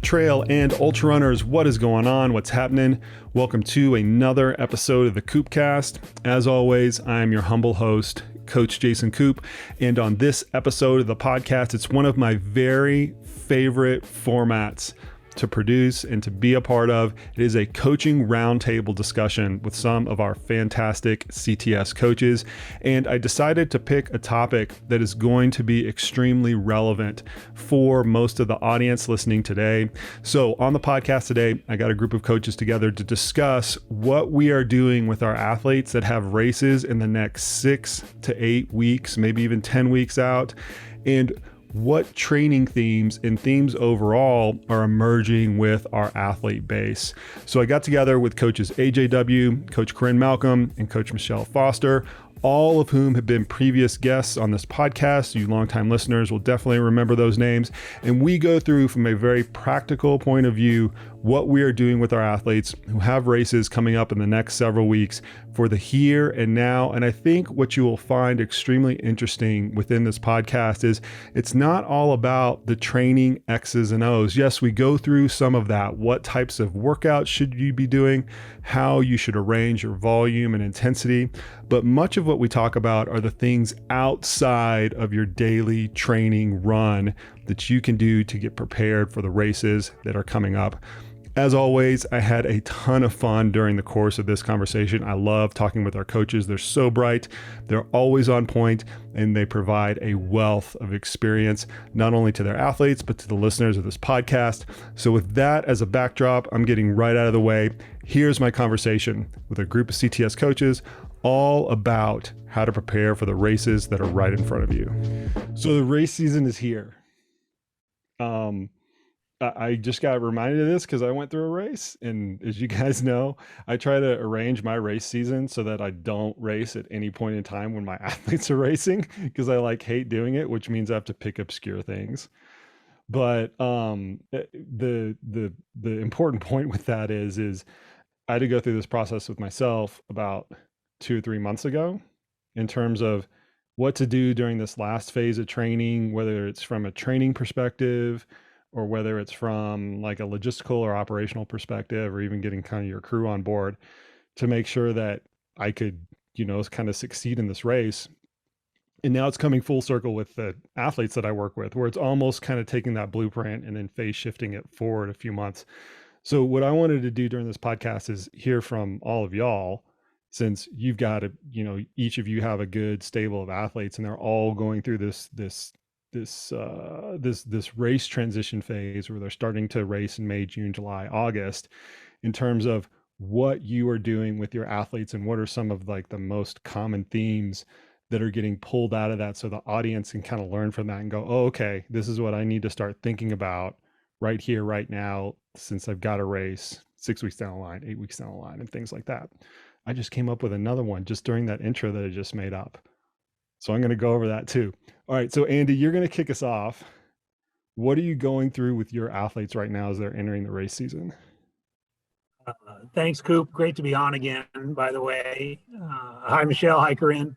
trail and ultra runners, what is going on? What's happening? Welcome to another episode of the Koopcast. As always, I am your humble host, Coach Jason Koop. And on this episode of the podcast, it's one of my very favorite formats to produce and to be a part of. It is a coaching roundtable discussion with some of our fantastic CTS coaches. And I decided to pick a topic that is going to be extremely relevant for most of the audience listening today. So on the podcast today, I got a group of coaches together to discuss what we are doing with our athletes that have races in the next 6 to 8 weeks, maybe even 10 weeks out, and what training themes and themes overall are emerging with our athlete base. So I got together with coaches AJW, Coach Corrine Malcolm, and Coach Michelle Foster, all of whom have been previous guests on this podcast. You longtime listeners will definitely remember those names. And we go through from a very practical point of view what we are doing with our athletes who have races coming up in the next several weeks for the here and now. And I think what you will find extremely interesting within this podcast is it's not all about the training X's and O's. Yes, we go through some of that. What types of workouts should you be doing? How you should arrange your volume and intensity. But much of what we talk about are the things outside of your daily training run that you can do to get prepared for the races that are coming up. As always, I had a ton of fun during the course of this conversation. I love talking with our coaches. They're so bright, they're always on point, and they provide a wealth of experience, not only to their athletes, but to the listeners of this podcast. So with that as a backdrop, I'm getting right out of the way. Here's my conversation with a group of CTS coaches, all about how to prepare for the races that are right in front of you. So the race season is here. I just got reminded of this because I went through a race, and as you guys know, I try to arrange my race season so that I don't race at any point in time when my athletes are racing, because I hate doing it, which means I have to pick obscure things. But the important point with that is I had to go through this process with myself about 2 or 3 months ago in terms of what to do during this last phase of training, whether it's from a training perspective or whether it's from like a logistical or operational perspective, or even getting kind of your crew on board to make sure that I could, kind of succeed in this race. And now it's coming full circle with the athletes that I work with, where it's almost kind of taking that blueprint and then phase shifting it forward a few months. So what I wanted to do during this podcast is hear from all of y'all, since you've got each of you have a good stable of athletes, and they're all going through this race transition phase where they're starting to race in May, June, July, August, in terms of what you are doing with your athletes and what are some of the most common themes that are getting pulled out of that, so the audience can kind of learn from that and go, oh, okay, this is what I need to start thinking about right here, right now, since I've got a race 6 weeks down the line, 8 weeks down the line, and things like that. I just came up with another one just during that intro that I just made up. So I'm going to go over that too. All right. So Andy, you're going to kick us off. What are you going through with your athletes right now as they're entering the race season? Thanks, Koop. Great to be on again, by the way. Hi, Michelle. Hi, Corrine.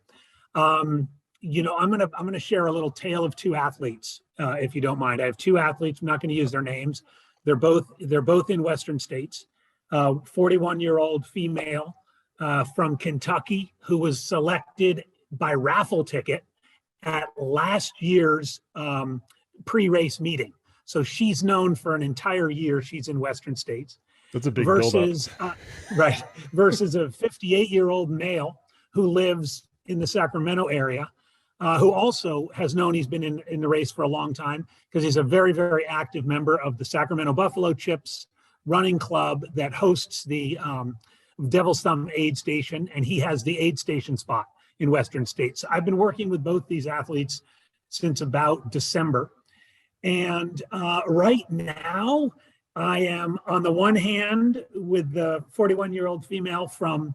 I'm going to share a little tale of 2 athletes, if you don't mind. I have 2 athletes. I'm not going to use their names. They're both in Western states. 41-year-old female from Kentucky who was selected by raffle ticket at last year's pre-race meeting. So she's known for an entire year. She's in Western states. That's a big versus right versus a 58-year-old male who lives in the Sacramento area, who also has known he's been in the race for a long time, because he's a very, very active member of the Sacramento Buffalo Chips running club that hosts the Devil's Thumb aid station, and he has the aid station spot in Western states. I've been working with both these athletes since about December. And right now, I am on the one hand with the 41-year-old female from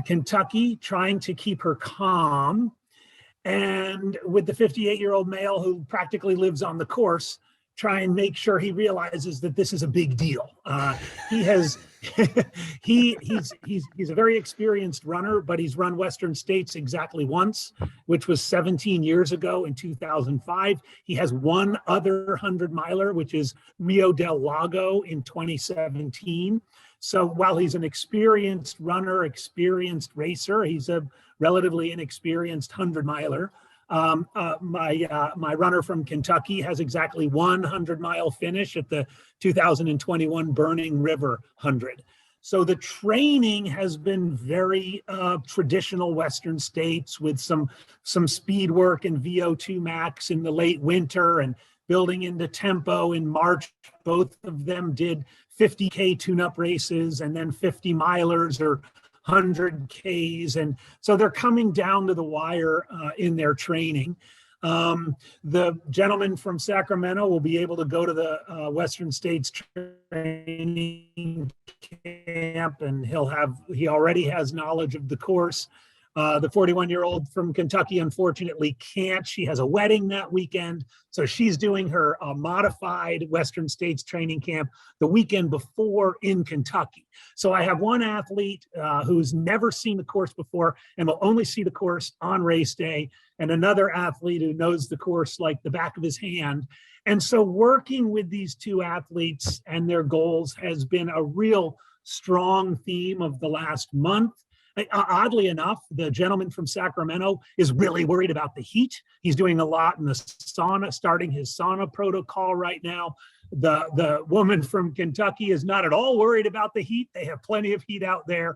Kentucky, trying to keep her calm, and with the 58-year-old male who practically lives on the course, try and make sure he realizes that this is a big deal. He has He's a very experienced runner, but he's run Western States exactly once, which was 17 years ago in 2005. He has one other 100-miler, which is Rio del Lago in 2017. So while he's an experienced runner, experienced racer, he's a relatively inexperienced 100-miler. My runner from Kentucky has exactly one 100-mile finish at the 2021 Burning River 100. So the training has been very traditional Western States, with some speed work and VO2 max in the late winter and building into tempo in March. Both of them did 50K tune-up races and then 50-milers or 100Ks. And so they're coming down to the wire in their training. The gentleman from Sacramento will be able to go to the Western States training camp, and he already has knowledge of the course. The 41-year-old from Kentucky, unfortunately, can't. She has a wedding that weekend, so she's doing her modified Western States training camp the weekend before in Kentucky. So I have one athlete who's never seen the course before and will only see the course on race day, and another athlete who knows the course like the back of his hand. And so working with these two athletes and their goals has been a real strong theme of the last month. Oddly enough, the gentleman from Sacramento is really worried about the heat. He's doing a lot in the sauna, starting his sauna protocol right now. The woman from Kentucky is not at all worried about the heat. They have plenty of heat out there.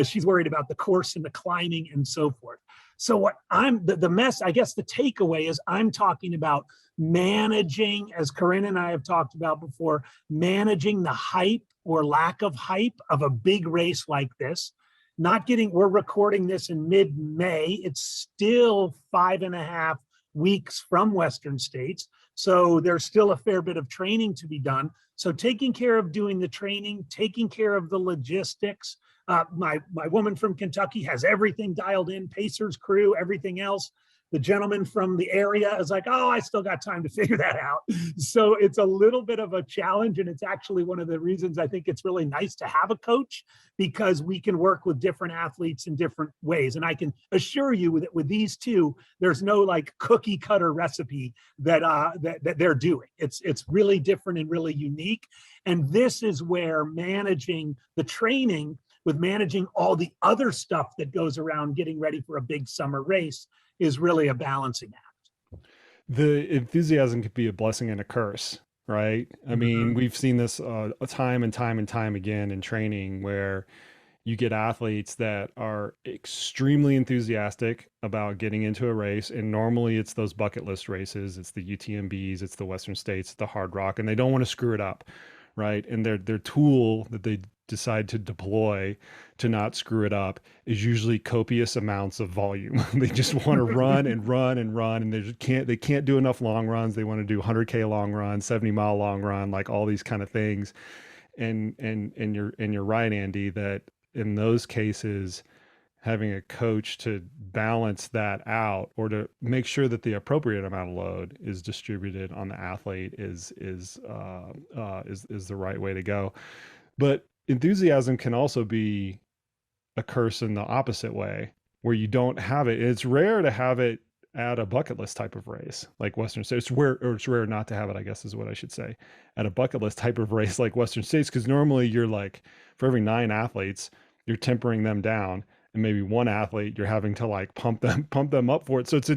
She's worried about the course and the climbing and so forth. So what the mess, I guess the takeaway is I'm talking about managing, as Corrine and I have talked about before, managing the hype or lack of hype of a big race like this. We're recording this in mid-May. It's still 5.5 weeks from Western States. So there's still a fair bit of training to be done. So taking care of doing the training, taking care of the logistics. My woman from Kentucky has everything dialed in, Pacers crew, everything else. The gentleman from the area is like, oh, I still got time to figure that out. So it's a little bit of a challenge. And it's actually one of the reasons I think it's really nice to have a coach, because we can work with different athletes in different ways. And I can assure you that with these two, there's no like cookie cutter recipe that they're doing. It's really different and really unique. And this is where managing the training with managing all the other stuff that goes around getting ready for a big summer race is really a balancing act. The enthusiasm could be a blessing and a curse, right? I mean, we've seen this time and time again in training, where you get athletes that are extremely enthusiastic about getting into a race. And normally it's those bucket list races. It's the UTMBs, it's the Western States, the Hard Rock, and they don't want to screw it up, right? And their tool that they decide to deploy to not screw it up is usually copious amounts of volume. They just want to run and run and run, and they can't do enough long runs. They want to do 100K long run, 70-mile long run, like all these kind of things. And you're right, Andy, that in those cases, having a coach to balance that out, or to make sure that the appropriate amount of load is distributed on the athlete is the right way to go. But enthusiasm can also be a curse in the opposite way, where you don't have it. It's rare to have it at a bucket list type of race like Western States. It's rare not to have it, I guess is what I should say, at a bucket list type of race like Western States, because normally you're like, for every 9 athletes, you're tempering them down, and maybe one athlete you're having to like pump them up for it. So it's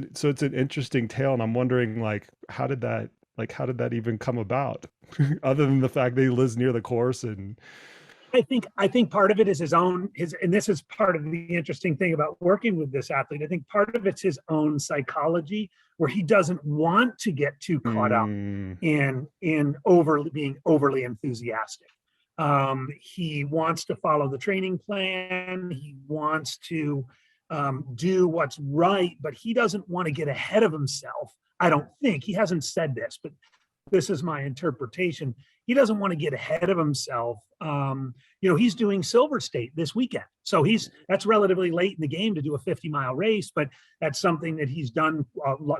an interesting tale, and I'm wondering, like, how did that even come about, other than the fact that he lives near the course? And I think part of it is and this is part of the interesting thing about working with this athlete. I think part of it's his own psychology, where he doesn't want to get too caught up in being overly enthusiastic. He wants to follow the training plan. He wants to do what's right, but he doesn't want to get ahead of himself. I don't think, he hasn't said this, but this is my interpretation. He doesn't want to get ahead of himself. He's doing Silver State this weekend. So that's relatively late in the game to do a 50-mile race, but that's something that he's done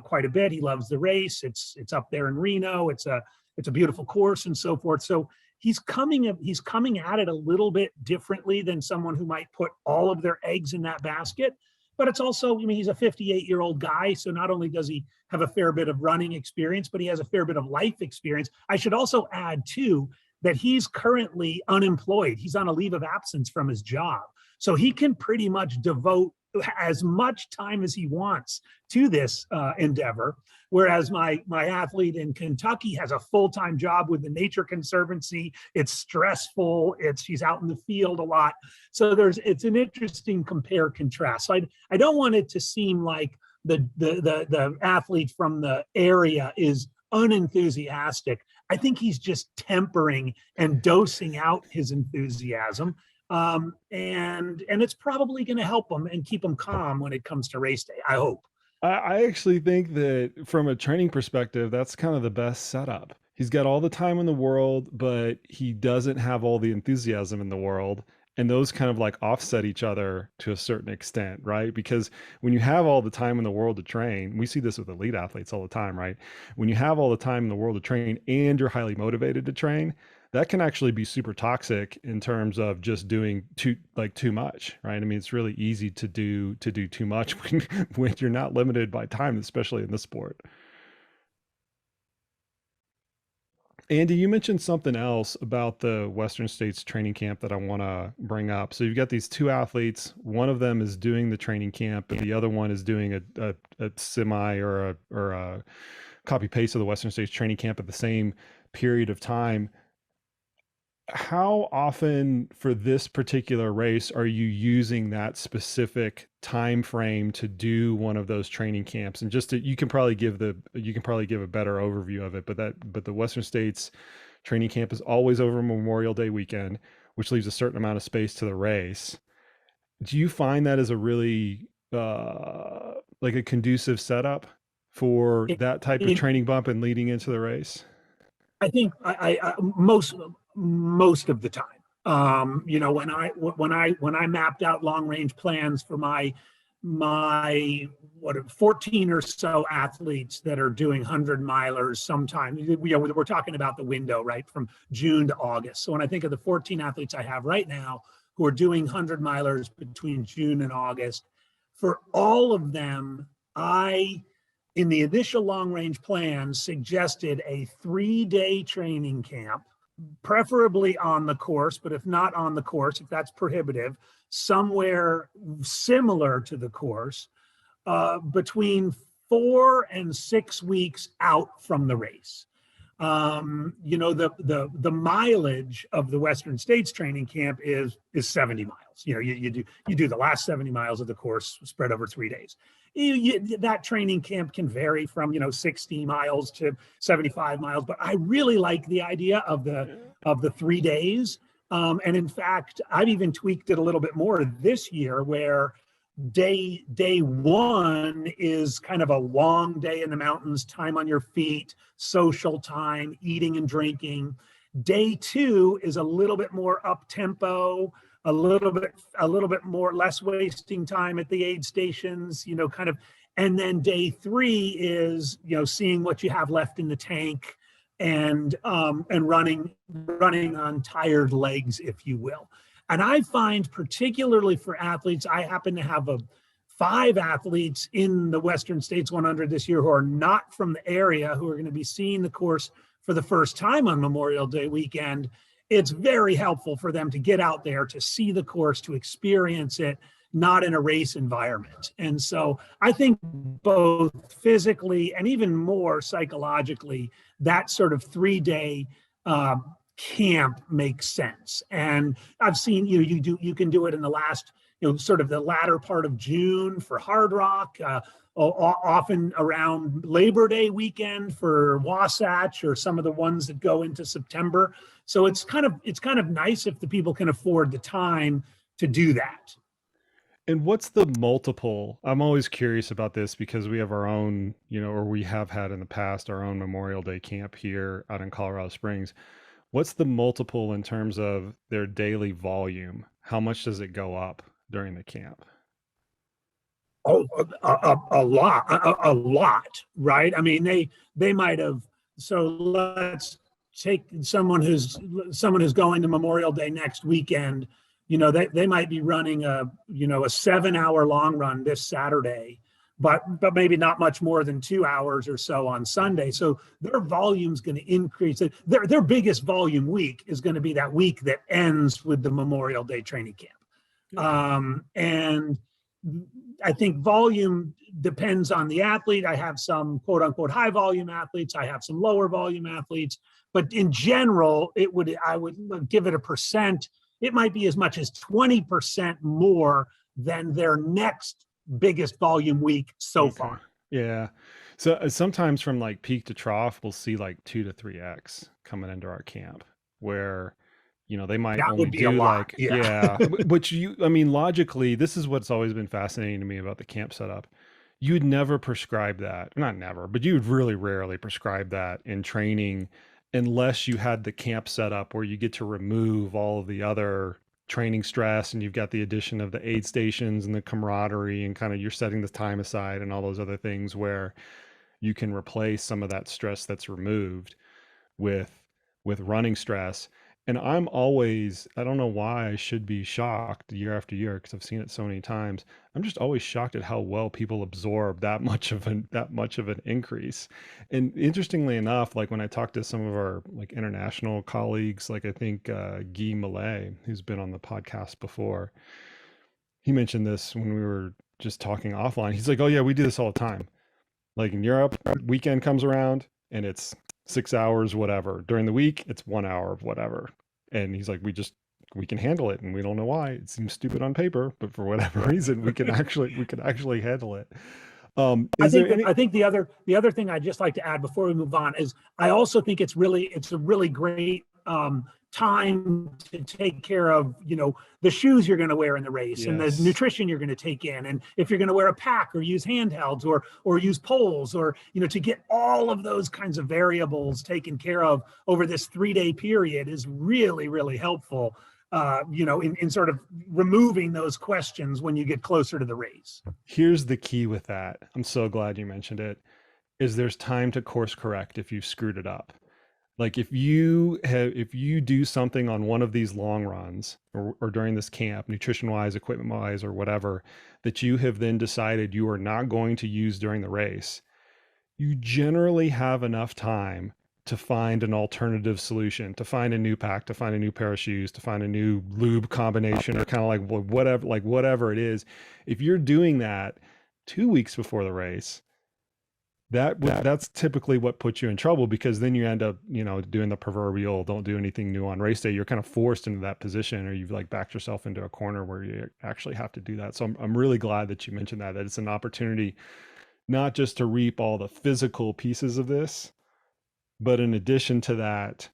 quite a bit. He loves the race. It's up there in Reno. It's a beautiful course and so forth. So he's coming at it a little bit differently than someone who might put all of their eggs in that basket. But it's also, I mean, he's a 58-year-old guy. So not only does he have a fair bit of running experience, but he has a fair bit of life experience. I should also add, too, that he's currently unemployed. He's on a leave of absence from his job. So he can pretty much devote as much time as he wants to this endeavor. Whereas my athlete in Kentucky has a full-time job with the Nature Conservancy. It's stressful. He's out in the field a lot. So it's an interesting compare contrast. So I don't want it to seem like the athlete from the area is unenthusiastic. I think he's just tempering and dosing out his enthusiasm. And it's probably going to help him and keep him calm when it comes to race day, I hope. I actually think that from a training perspective, that's kind of the best setup. He's got all the time in the world, but he doesn't have all the enthusiasm in the world. And those kind of like offset each other to a certain extent, right? Because when you have all the time in the world to train, we see this with elite athletes all the time, right? When you have all the time in the world to train and you're highly motivated to train, that can actually be super toxic in terms of just doing too much, right? I mean, it's really easy to do too much when you're not limited by time, especially in the sport. Andy, you mentioned something else about the Western States training camp that I want to bring up. So you've got these two athletes. One of them is doing the training camp, and the other one is doing a semi or a copy paste of the Western States training camp at the same period of time. How often for this particular race are you using that specific time frame to do one of those training camps? And you can probably give a better overview of it, but the Western States training camp is always over Memorial Day weekend, which leaves a certain amount of space to the race. Do you find that as a really like a conducive setup for that type of training bump and leading into the race? I think I most of the time, when I mapped out long range plans for my 14 or so athletes that are doing 100-milers sometime, we're talking about the window, right, from June to August. So when I think of the 14 athletes I have right now who are doing 100-milers between June and August, for all of them, in the initial long range plan, suggested a 3-day training camp, preferably on the course, but if not on the course, if that's prohibitive, somewhere similar to the course, between 4 and 6 weeks out from the race. The mileage of the Western States training camp is 70 miles. You do the last 70 miles of the course spread over 3 days. That training camp can vary from 60 miles to 75 miles, but I really like the idea of the 3 days. And in fact, I've even tweaked it a little bit more this year, where day one is kind of a long day in the mountains, time on your feet, social time, eating and drinking. Day two is a little bit more up tempo, a little bit more less wasting time at the aid stations, and then day three is, seeing what you have left in the tank and running on tired legs, if you will. And I find, particularly for athletes, I happen to have 5 athletes in the Western States 100 this year who are not from the area, who are going to be seeing the course for the first time on Memorial Day weekend. It's very helpful for them to get out there, to see the course, to experience it, not in a race environment. And so I think both physically and even more psychologically, that sort of 3-day camp makes sense. And I've seen you can do it in the last, sort of the latter part of June for Hard Rock, often around Labor Day weekend for Wasatch, or some of the ones that go into September. So it's kind of nice if the people can afford the time to do that. And what's the multiple? I'm always curious about this because we have our own, or we have had in the past, our own Memorial Day camp here out in Colorado Springs. What's the multiple in terms of their daily volume? How much does it go up during the camp? Oh, a lot, right? I mean, they might have. So let's take someone who's going to Memorial Day next weekend, they might be running a 7-hour long run this Saturday, but maybe not much more than 2 hours or so on Sunday. So their volume's going to increase. Their biggest volume week is going to be that week that ends with the Memorial Day training camp. And I think volume depends on the athlete. I have some quote unquote high volume athletes. I have some lower volume athletes, but in general, I would give it a percent. It might be as much as 20% more than their next biggest volume week so far. Yeah. So sometimes from like peak to trough, we'll see like 2 to 3x coming into our camp where, they might only do like, which logically, this is what's always been fascinating to me about the camp setup. You'd never prescribe that, not never, but you would really rarely prescribe that in training unless you had the camp set up where you get to remove all of the other training stress and you've got the addition of the aid stations and the camaraderie and kind of you're setting the time aside and all those other things where you can replace some of that stress that's removed with running stress. And I don't know why I should be shocked year after year because I've seen it so many times. I'm just always shocked at how well people absorb that much of an increase. And interestingly enough, like when I talk to some of our like international colleagues, like I think Guy Millet, who's been on the podcast before, he mentioned this when we were just talking offline. He's like, "Oh yeah, we do this all the time. Like in Europe, weekend comes around and it's 6 hours, whatever. During the week, it's 1 hour of whatever." And he's like, we can handle it. And we don't know why. It seems stupid on paper, but for whatever reason, we can actually handle it. I think the other thing I'd just like to add before we move on is I also think it's a really great time to take care of, the shoes you're going to wear in the race and the nutrition you're going to take in. And if you're going to wear a pack or use handhelds or use poles or, to get all of those kinds of variables taken care of over this 3-day period is really, really helpful, in sort of removing those questions when you get closer to the race. Here's the key with that. I'm so glad you mentioned it, is there's time to course correct if you've screwed it up. Like if you do something on one of these long runs or during this camp, nutrition wise, equipment wise, or whatever, that you have then decided you are not going to use during the race, you generally have enough time to find an alternative solution, to find a new pack, to find a new pair of shoes, to find a new lube combination, or kind of like whatever it is. If you're doing that 2 weeks before the race, that's typically what puts you in trouble, because then you end up, doing the proverbial don't do anything new on race day. You're kind of forced into that position, or you've like backed yourself into a corner where you actually have to do that. So I'm really glad that you mentioned that it's an opportunity not just to reap all the physical pieces of this, but in addition to that,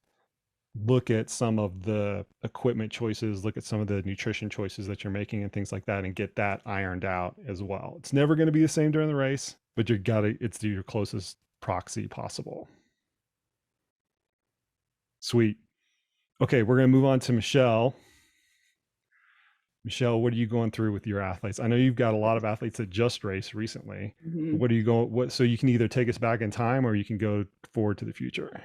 look at some of the equipment choices, look at some of the nutrition choices that you're making and things like that, and get that ironed out as well. It's never going to be the same during the race, but it's your closest proxy possible. Sweet. Okay, we're going to move on to Michelle. Michelle, what are you going through with your athletes? I know you've got a lot of athletes that just raced recently. Mm-hmm. So you can either take us back in time or you can go forward to the future.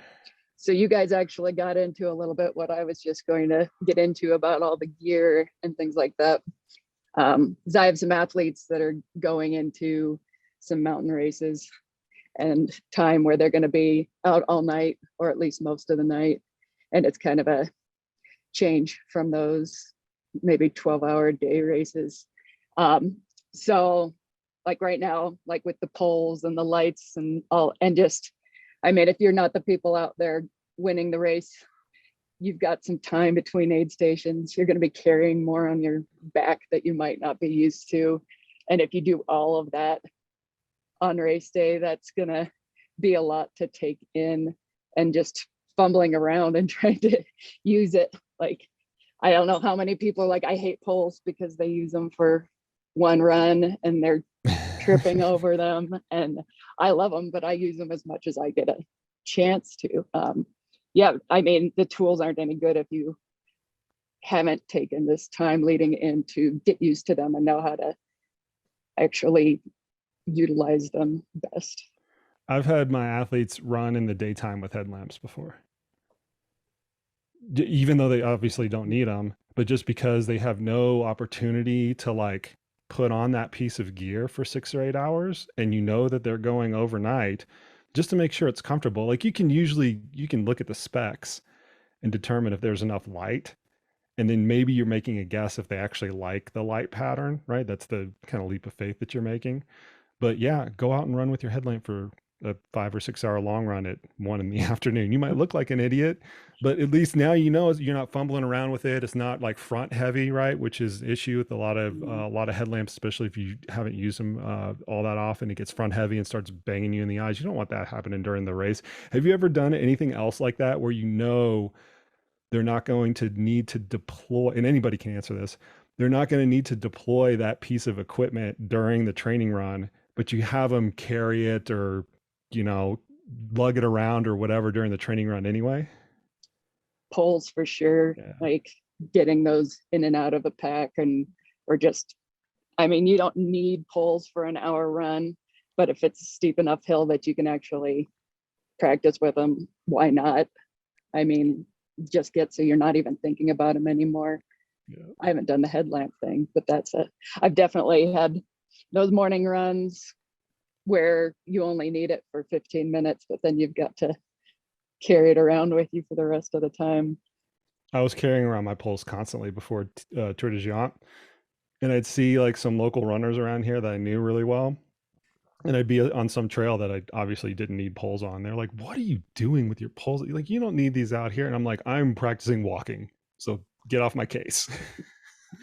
So you guys actually got into a little bit what I was just going to get into about all the gear and things like that. Because I have some athletes that are going into some mountain races and time where they're going to be out all night, or at least most of the night. And it's kind of a change from those maybe 12-hour day races. So like right now, like with the poles and the lights and all, and just, I mean, if you're not the people out there winning the race, you've got some time between aid stations. You're going to be carrying more on your back that you might not be used to. And if you do all of that on race day, that's going to be a lot to take in, and just fumbling around and trying to use it. Like, I don't know how many people are like, I hate poles because they use them for one run and they're tripping over them. And I love them, but I use them as much as I get a chance to. I mean, the tools aren't any good if you haven't taken this time leading in to get used to them and know how to actually utilize them best. I've had my athletes run in the daytime with headlamps before. even though they obviously don't need them, but just because they have no opportunity to like put on that piece of gear for 6 or 8 hours, and you know that they're going overnight, just to make sure it's comfortable. Like you can look at the specs and determine if there's enough light, and then maybe you're making a guess if they actually like the light pattern, right? That's the kind of leap of faith that you're making. But yeah, go out and run with your headlamp for a 5 or 6 hour long run at 1 in the afternoon. You might look like an idiot, but at least now you know you're not fumbling around with it. It's not like front heavy, right? Which is the issue with a lot of headlamps, especially if you haven't used them all that often. It gets front heavy and starts banging you in the eyes. You don't want that happening during the race. Have you ever done anything else like that where you know they're not going to need to deploy, and anybody can answer this, they're not going to need to deploy that piece of equipment during the training run, but you have them carry it or, you know, lug it around or whatever during the training run anyway? Poles for sure, Yeah. like getting those in and out of a pack, and or just, I mean, you don't need poles for an hour run, but if it's a steep enough hill that you can actually practice with them, why not? I mean, just get so you're not even thinking about them anymore. Yeah. I haven't done the headlamp thing, but I've definitely had those morning runs where you only need it for 15 minutes, but then you've got to carry it around with you for the rest of the time. I was carrying around my poles constantly before Tour de Géant, and I'd see like some local runners around here that I knew really well, and I'd be on some trail that I obviously didn't need poles on. They're like, "What are you doing with your poles? Like, you don't need these out here." And I'm like, "I'm practicing walking, so get off my case."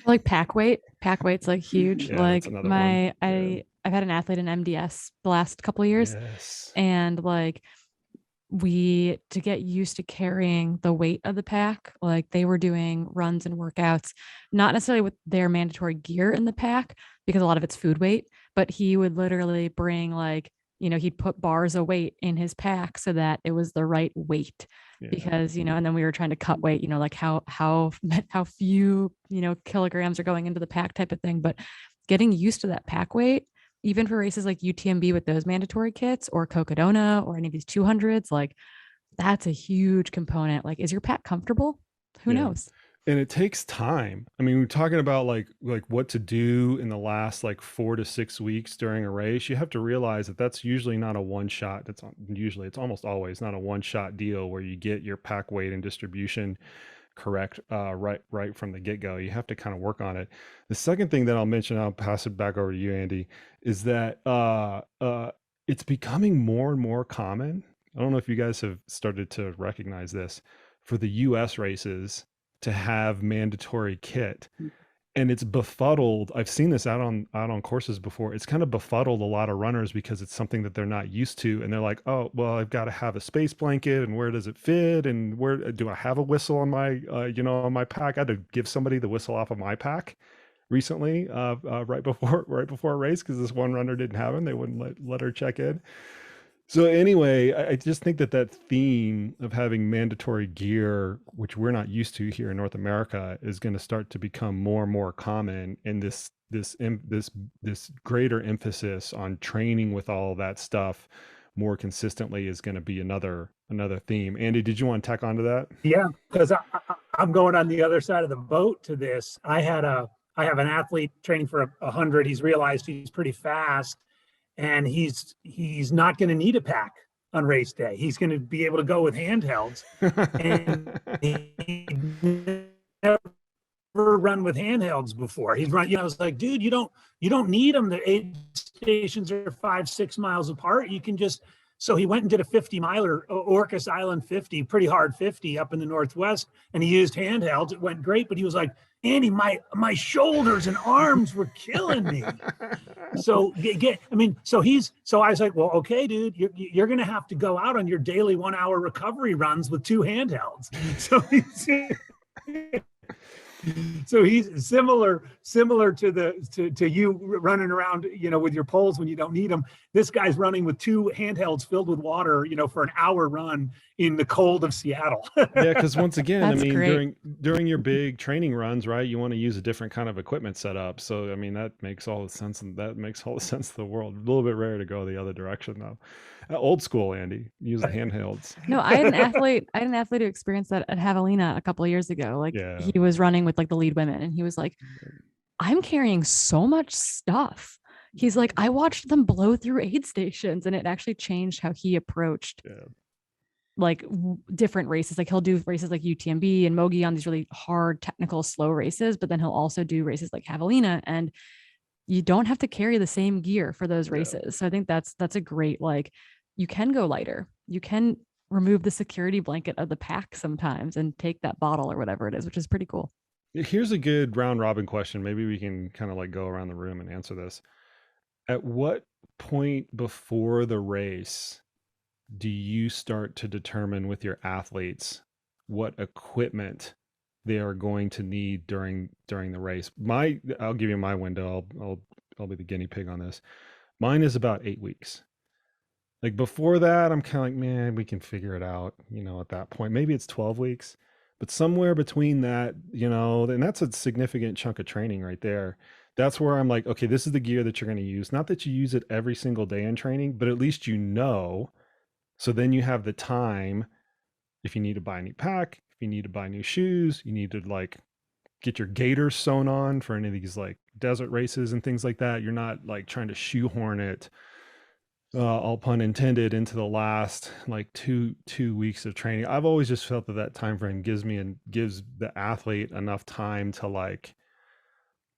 Like pack weight's like huge. Yeah, that's Like another one. I've had an athlete in MDS the last couple of years, Yes. and like we, to get used to carrying the weight of the pack, like they were doing runs and workouts not necessarily with their mandatory gear in the pack because a lot of it's food weight, but he would literally bring like, you know, he'd put bars of weight in his pack so that it was the right weight. Yeah. Because, you know, and then we were trying to cut weight, you know, like how few, you know, kilograms are going into the pack type of thing. But getting used to that pack weight, even for races like UTMB with those mandatory kits, or Cocodona or any of these 200s, like that's a huge component. Like, is your pack comfortable? Who Yeah. knows? And it takes time. I mean, we're talking about like what to do in the last like 4 to 6 weeks during a race. You have to realize that that's usually not a one shot. It's almost always not a one shot deal where you get your pack weight and distribution correct right from the get-go. You have to kind of work on it. The second thing that I'll mention, I'll pass it back over to you, Andy, is that it's becoming more and more common. I don't know if you guys have started to recognize this, for the US races to have mandatory kit. And it's befuddled. I've seen this out on courses before. It's kind of befuddled a lot of runners because it's something that they're not used to, and they're like, "Oh, well, I've got to have a space blanket, and where does it fit? And where do I have a whistle on my, on my pack?" I had to give somebody the whistle off of my pack recently, right before a race, because this one runner didn't have him. They wouldn't let her check in. So anyway, I just think that theme of having mandatory gear, which we're not used to here in North America, is going to start to become more and more common. And this greater emphasis on training with all of that stuff more consistently is going to be another theme. Andy, did you want to tack onto that? Yeah, because I'm going on the other side of the boat to this. I have an athlete training for 100. He's realized he's pretty fast, and he's not going to need a pack on race day. He's going to be able to go with handhelds, and he never run with handhelds before. He's run. I was like, dude, you don't need them. The aid stations are 5-6 miles apart. You can just. So he went and did a 50-miler, Orcas Island 50, pretty hard 50 up in the Northwest, and he used handhelds. It went great, but he was like, Andy, my shoulders and arms were killing me. So I was like, well, okay, dude, you're going to have to go out on your daily 1 hour recovery runs with 2 handhelds. So he's similar to you running around, with your poles when you don't need them. This guy's running with 2 handhelds filled with water, for an hour run in the cold of Seattle. Yeah, because once again, I That's mean, great. during your big training runs, right, you want to use a different kind of equipment setup. So I mean, that makes all the sense, and that makes all the sense in the world. A little bit rare to go the other direction though. Old school, Andy. Use the handhelds. No, I had an athlete. I had an athlete who experienced that at Javelina a couple of years ago. Like Yeah. he was running with like the lead women, and he was like, "I'm carrying so much stuff." He's like, "I watched them blow through aid stations, and it actually changed how he approached like different races. Like he'll do races like UTMB and Mogi on these really hard, technical, slow races, but then he'll also do races like Javelina, and you don't have to carry the same gear for those races. So I think that's a great, like, you can go lighter. You can remove the security blanket of the pack sometimes and take that bottle or whatever it is, which is pretty cool. Here's a good round robin question. Maybe we can kind of like go around the room and answer this. At what point before the race do you start to determine with your athletes what equipment they are going to need during the race? I'll give you my window. I'll be the guinea pig on this. Mine is about 8 weeks. Like before that, I'm kind of like, man, we can figure it out, at that point. Maybe it's 12 weeks, but somewhere between that, and that's a significant chunk of training right there. That's where I'm like, okay, this is the gear that you're going to use. Not that you use it every single day in training, but at least so then you have the time. If you need to buy a new pack, if you need to buy new shoes, you need to like get your gaiters sewn on for any of these like desert races and things like that. You're not like trying to shoehorn it, all pun intended, into the last like two weeks of training. I've always just felt that time frame gives the athlete enough time to like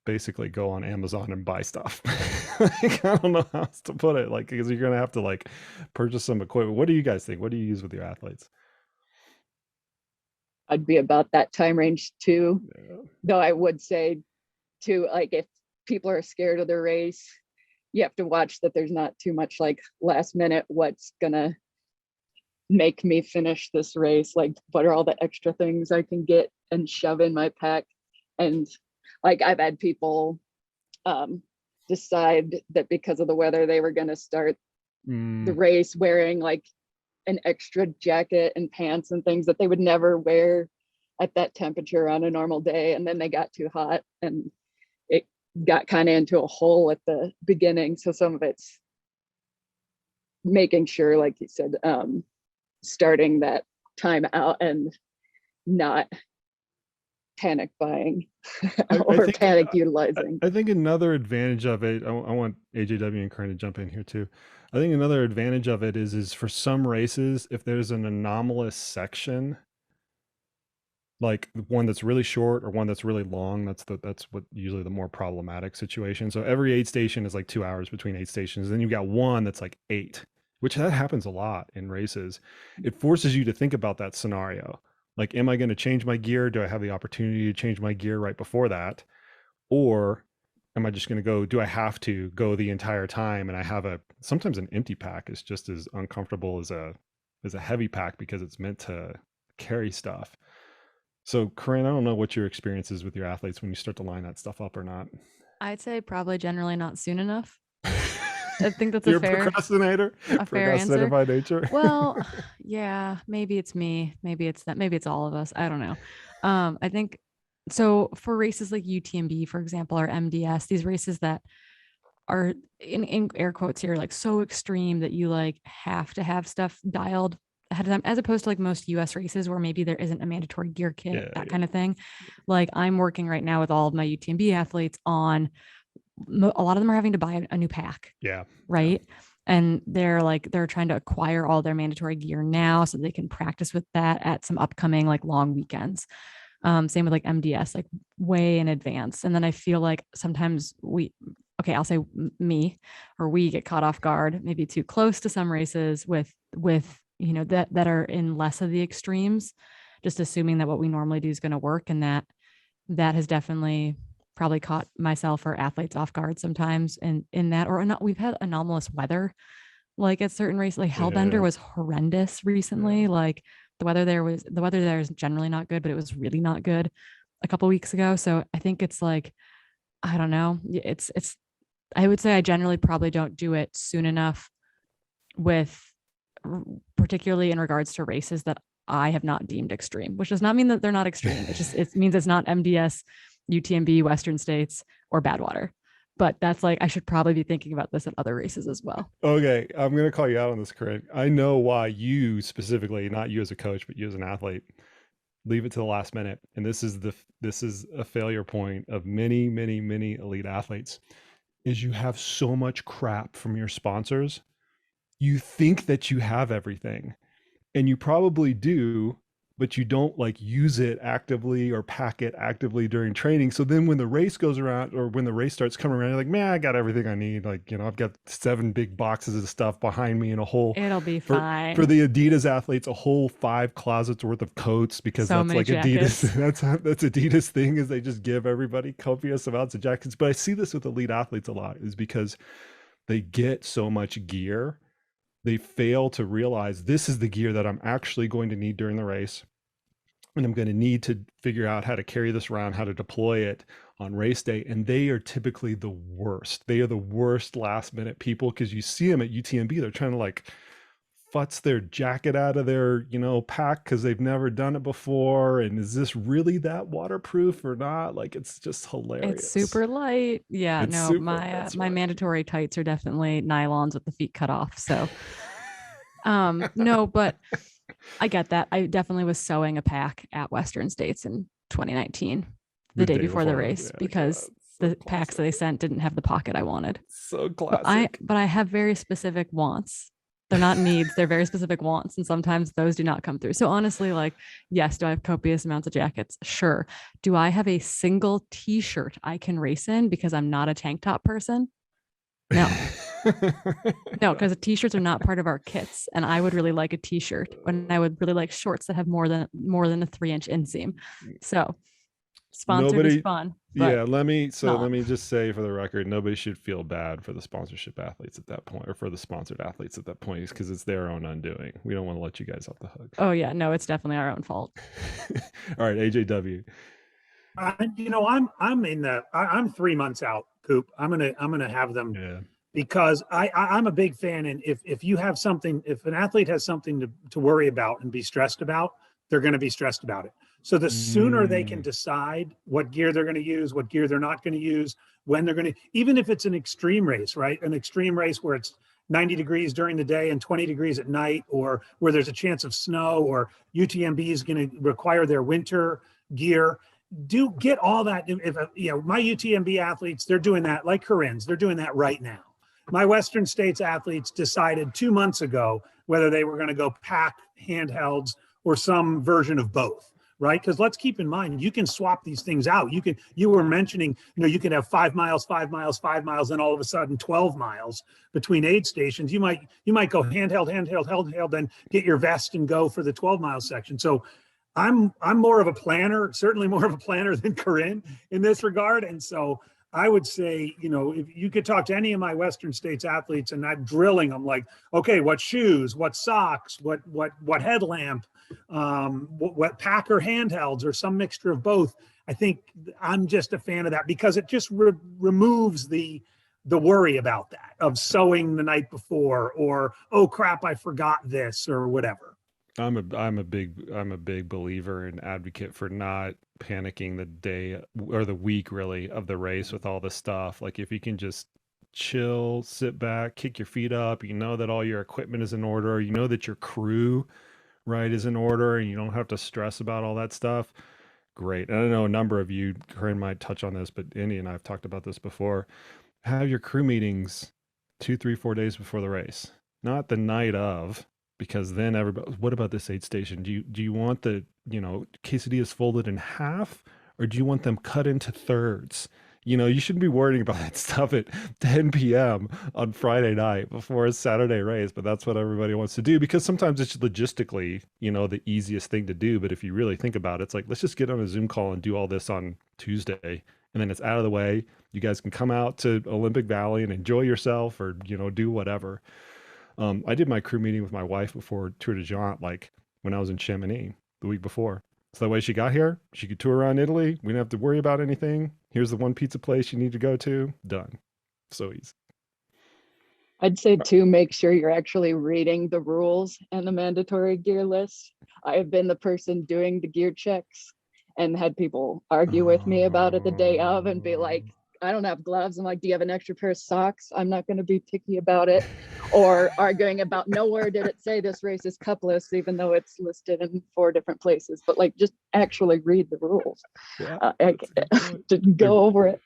basically go on Amazon and buy stuff. Like, I don't know how else to put it. Like, because you're gonna have to like purchase some equipment. What do you guys think? What do you use with your athletes? I'd be about that time range too. Though I would say too, like if people are scared of the race, you have to watch that there's not too much like last minute, what's gonna make me finish this race? Like what are all the extra things I can get and shove in my pack? And like I've had people decide that because of the weather, they were gonna start the race wearing like an extra jacket and pants and things that they would never wear at that temperature on a normal day. And then they got too hot and it got kind of into a hole at the beginning. So some of it's making sure, like you said, starting that time out and not panic buying or panic utilizing. I think another advantage of it, I want AJW and Corrine to jump in here too. I think another advantage of it is for some races, if there's an anomalous section, like one that's really short or one that's really long, that's what usually the more problematic situation. So every aid station is like 2 hours between aid stations. Then you've got one that's like 8, which that happens a lot in races. It forces you to think about that scenario. Like, am I going to change my gear? Do I have the opportunity to change my gear right before that? Or am I just going to go, do I have to go the entire time? And I have sometimes an empty pack is just as uncomfortable as a heavy pack because it's meant to carry stuff. So Corrine, I don't know what your experience is with your athletes when you start to line that stuff up or not. I'd say probably generally not soon enough. I think that's a fair procrastinator. A fair answer by nature. Well, yeah, maybe it's me. Maybe it's that. Maybe it's all of us. I don't know. I think so. For races like UTMB, for example, or MDS, these races that are in air quotes here, like so extreme that you like have to have stuff dialed ahead of time, as opposed to like most US races where maybe there isn't a mandatory gear kit, that kind of thing. Like I'm working right now with all of my UTMB athletes on a lot of them are having to buy a new pack. Yeah. Right. Yeah. And they're trying to acquire all their mandatory gear now so they can practice with that at some upcoming like long weekends. Same with like MDS, like way in advance. And then I feel like sometimes I'll say we get caught off guard, maybe too close to some races with that are in less of the extremes, just assuming that what we normally do is going to work. And that has definitely probably caught myself or athletes off guard sometimes in that, or not. We've had anomalous weather, like at certain races, like Hellbender was horrendous recently. Yeah. Like the weather there is generally not good, but it was really not good a couple weeks ago. So I think it's like, I don't know. I would say I generally probably don't do it soon enough particularly in regards to races that I have not deemed extreme, which does not mean that they're not extreme. It means it's not MDS, UTMB, Western States, or Badwater. But that's like, I should probably be thinking about this at other races as well. Okay, I'm gonna call you out on this, Corinne. I know why you specifically, not you as a coach, but you as an athlete, leave it to the last minute. And this is a failure point of many, many, many elite athletes, is you have so much crap from your sponsors. You think that you have everything, and you probably do, but you don't like use it actively or pack it actively during training. So then when the race goes around, or when the race starts coming around, you're like, man, I got everything I need. Like, I've got 7 big boxes of stuff behind me and a whole, It'll be for, fine. for the Adidas athletes, a whole 5 closets worth of coats, because So that's many like jackets. Adidas. That's Adidas thing, is they just give everybody copious amounts of jackets. But I see this with elite athletes a lot, is because they get so much gear, they fail to realize this is the gear that I'm actually going to need during the race. And I'm going to need to figure out how to carry this around, how to deploy it on race day. And they are typically the worst. They are the worst last minute people, because you see them at UTMB, they're trying to like futz their jacket out of their, pack, because they've never done it before. And is this really that waterproof or not? Like, it's just hilarious. It's super light. Yeah, It's no, super- my that's my right. mandatory tights are definitely nylons with the feet cut off. So no, but I get that. I definitely was sewing a pack at Western States in 2019, the day before the race, Yeah, because God, the so packs that classic. they sent didn't have the pocket I wanted. So But classic. I have very specific wants. They're not needs, they're very specific wants. And sometimes those do not come through. So honestly, like, yes, do I have copious amounts of jackets? Sure. Do I have a single t-shirt I can race in because I'm not a tank top person? No. No, because t-shirts are not part of our kits. And I would really like a t-shirt, and I would really like shorts that have more than a 3-inch inseam. So sponsored is fun. Yeah, let me not. just say for the record, nobody should feel bad for the sponsorship athletes at that point, or for the sponsored athletes at that point, because it's their own undoing. We don't want to let you guys off the hook. Oh yeah, no, it's definitely our own fault. All right, AJW. I'm 3 months out, Coop. I'm gonna have them, Yeah. because I'm a big fan. And if you have something, if an athlete has something to worry about and be stressed about, they're going to be stressed about it. So the sooner they can decide what gear they're going to use, what gear they're not going to use, when they're going to, even if it's an extreme race, right? An extreme race where it's 90 degrees during the day and 20 degrees at night, or where there's a chance of snow, or UTMB is going to require their winter gear. Do get all that. If my UTMB athletes, they're doing that, like Corinne's, they're doing that right now. My Western States athletes decided 2 months ago whether they were going to go pack, handhelds, or some version of both, right? Because let's keep in mind, you can swap these things out. You were mentioning, you can have 5 miles, 5 miles, 5 miles, then all of a sudden 12 miles between aid stations. You might go handheld, then get your vest and go for the 12-mile section. So I'm more of a planner, certainly more of a planner than Corinne in this regard. And so I would say, if you could talk to any of my Western States athletes, and I'm drilling them like, okay, what shoes, what socks, what headlamp, what packer handhelds, or some mixture of both. I think I'm just a fan of that, because it just removes the worry about that, of sewing the night before, or, oh crap, I forgot this, or whatever. I'm a big believer and advocate for not panicking the day or the week really of the race with all this stuff. Like, if you can just chill, sit back, kick your feet up, that all your equipment is in order, that your crew, right, is in order, and you don't have to stress about all that stuff. Great. And I know a number of you, Corinne might touch on this, but Andy and I have talked about this before. Have your crew meetings 2, 3, 4 days before the race, not the night of. Because then everybody, what about this aid station? Do you want the, quesadillas folded in half, or do you want them cut into thirds? You shouldn't be worrying about that stuff at 10 p.m. on Friday night before a Saturday race, but that's what everybody wants to do, because sometimes it's logistically, the easiest thing to do. But if you really think about it, it's like, let's just get on a Zoom call and do all this on Tuesday, and then it's out of the way. You guys can come out to Olympic Valley and enjoy yourself, or, do whatever. I did my crew meeting with my wife before Tour de Jaunt, like when I was in Chamonix the week before. So that way she got here, she could tour around Italy. We didn't have to worry about anything. Here's the one pizza place you need to go to. Done. So easy. I'd say too, make sure you're actually reading the rules and the mandatory gear list. I have been the person doing the gear checks and had people argue with me about it the day of and be like, I don't have gloves. I'm like, do you have an extra pair of socks? I'm not going to be picky about it. Or arguing about nowhere did it say this race is cupless, even though it's listed in 4 different places. But like, just actually read the rules. Yeah, Didn't go over it.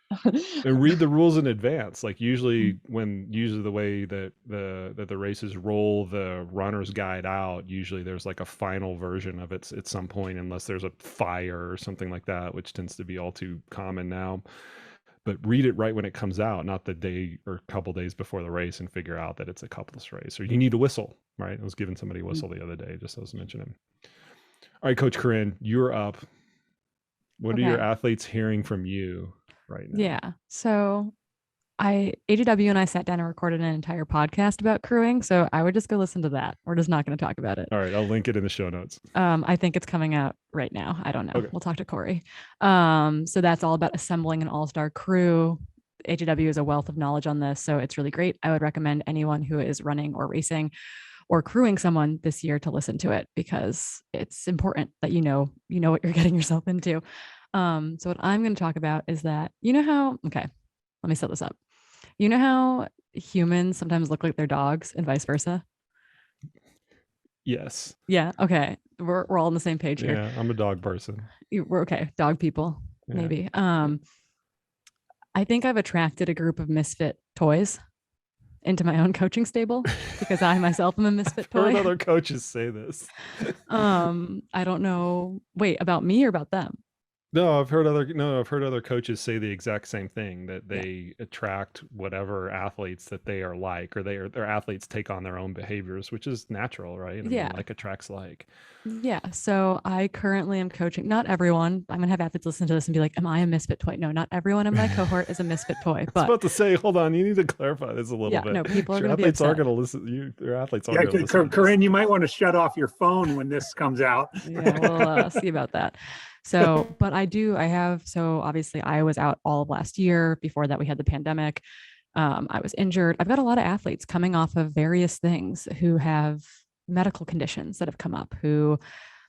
and read the rules in advance. Like usually the way that the races roll the runner's guide out, usually there's like a final version of it at some point, unless there's a fire or something like that, which tends to be all too common now. But read it right when it comes out, not the day or a couple days before the race, and figure out that it's a coupless race, or you need a whistle, right? I was giving somebody a whistle the other day, just as I was mentioning. All right, Coach Corrine, you're up. What are your athletes hearing from you right now? Yeah. So AJW and I sat down and recorded an entire podcast about crewing. So I would just go listen to that. We're just not going to talk about it. All right. I'll link it in the show notes. I think it's coming out right now. I don't know. Okay. We'll talk to Corey. So that's all about assembling an all-star crew. AJW is a wealth of knowledge on this. So it's really great. I would recommend anyone who is running or racing or crewing someone this year to listen to it, because it's important that you know what you're getting yourself into. So what I'm going to talk about is that, okay, let me set this up. You know how humans sometimes look like their dogs and vice versa? Yes. Yeah. Okay. We're all on the same page here. Yeah. I'm a dog person. We're okay. Dog people, maybe. I think I've attracted a group of misfit toys into my own coaching stable, because I myself am a misfit toy. I've heard other coaches say this. I don't know. Wait, about me or about them? No, I've heard other coaches say the exact same thing, that they attract whatever athletes that they are like, or their athletes take on their own behaviors, which is natural, right? I mean, like attracts like. Yeah. So I currently am coaching, not everyone. I'm going to have athletes listen to this and be like, am I a misfit toy? No, not everyone in my cohort is a misfit toy. But I was about to say, hold on, you need to clarify this a little bit. No, people are going to be athletes upset. are going to listen. Your athletes are going to listen. Corrine, you might want to shut off your phone when this comes out. Yeah, we'll see about that. So, but so obviously I was out all of last year. Before that, we had the pandemic. I was injured. I've got a lot of athletes coming off of various things who have medical conditions that have come up, who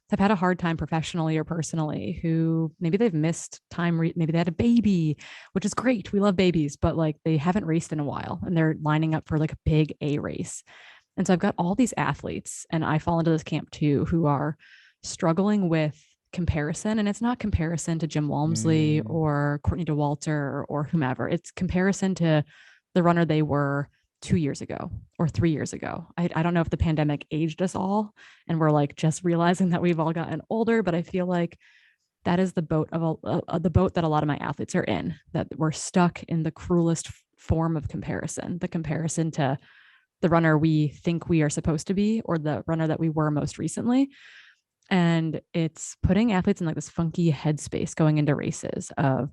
have had a hard time professionally or personally, who maybe they've missed time. Maybe they had a baby, which is great. We love babies, but like they haven't raced in a while and they're lining up for like a big A race. And so I've got all these athletes, and I fall into this camp too, who are struggling with comparison. And it's not comparison to Jim Walmsley or Courtney DeWalter or whomever. It's comparison to the runner they were 2 years ago or 3 years ago. I don't know if the pandemic aged us all and we're like just realizing that we've all gotten older, but I feel like that is the boat the boat that a lot of my athletes are in, that we're stuck in the cruelest form of comparison, the comparison to the runner we think we are supposed to be, or the runner that we were most recently. And it's putting athletes in like this funky headspace going into races of,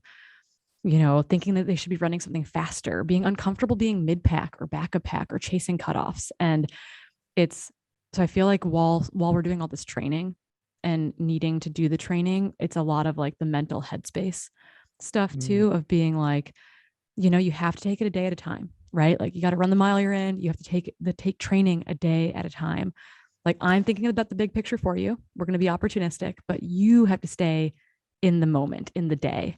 thinking that they should be running something faster, being uncomfortable being mid-pack or back of pack or chasing cutoffs. And so I feel like while we're doing all this training and needing to do the training, it's a lot of like the mental headspace stuff too, of being like, you have to take it a day at a time, right? Like you got to run the mile you're in. You have to take training a day at a time. Like I'm thinking about the big picture for you. We're going to be opportunistic, but you have to stay in the moment, in the day.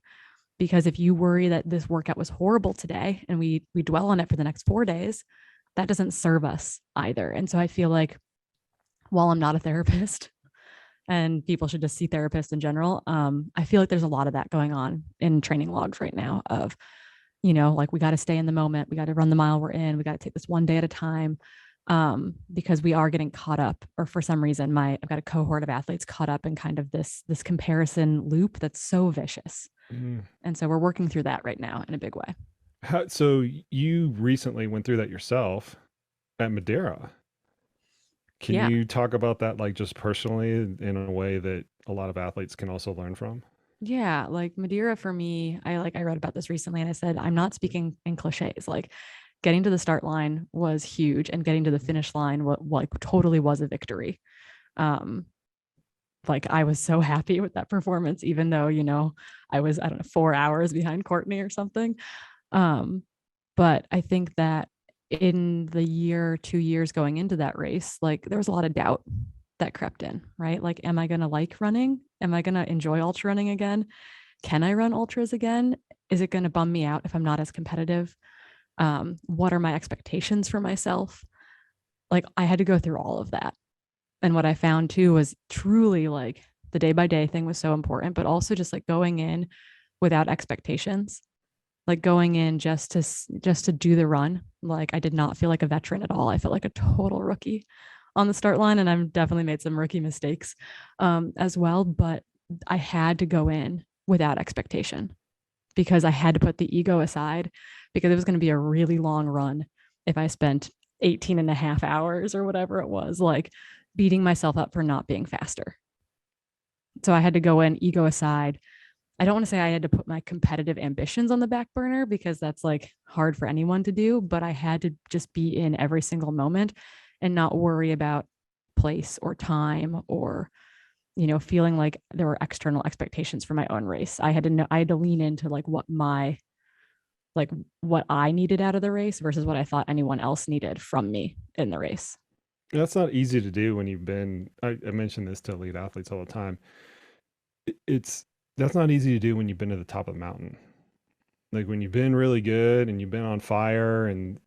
Because if you worry that this workout was horrible today and we dwell on it for the next 4 days, that doesn't serve us either. And so I feel like while I'm not a therapist and people should just see therapists in general, I feel like there's a lot of that going on in training logs right now of, like we got to stay in the moment. We got to run the mile we're in. We got to take this one day at a time. Because we are getting caught up, or for some reason, I've got a cohort of athletes caught up in kind of this comparison loop that's so vicious. And so we're working through that right now in a big way. So you recently went through that yourself at Madeira. Can you talk about that, like just personally in a way that a lot of athletes can also learn from? Yeah, like Madeira for me, I wrote about this recently and I said, I'm not speaking in cliches. Like getting to the start line was huge, and getting to the finish line totally was a victory. Like I was so happy with that performance, even though, I was, 4 hours behind Courtney or something. But I think that in the 2 years going into that race, like there was a lot of doubt that crept in, right? Like, am I going to like running? Am I going to enjoy ultra running again? Can I run ultras again? is it going to bum me out if I'm not as competitive? What are my expectations for myself? Like, I had to go through all of that. And what I found too was truly like the day by day thing was so important, but also just like going in without expectations, like going in just to do the run. Like, I did not feel like a veteran at all. I felt like a total rookie on the start line, and I've definitely made some rookie mistakes as well. But I had to go in without expectation because I had to put the ego aside, because it was going to be a really long run if I spent 18 and a half hours or whatever it was, like beating myself up for not being faster. So I had to go in ego aside. I don't want to say I had to put my competitive ambitions on the back burner, because that's like hard for anyone to do, but I had to just be in every single moment and not worry about place or time or, you know, feeling like there were external expectations for my own race. I had to lean into like what I needed out of the race versus what I thought anyone else needed from me in the race. That's not easy to do when you've been, I mention this to elite athletes all the time. That's not easy to do when you've been to the top of the mountain. Like when you've been really good and you've been on fire, and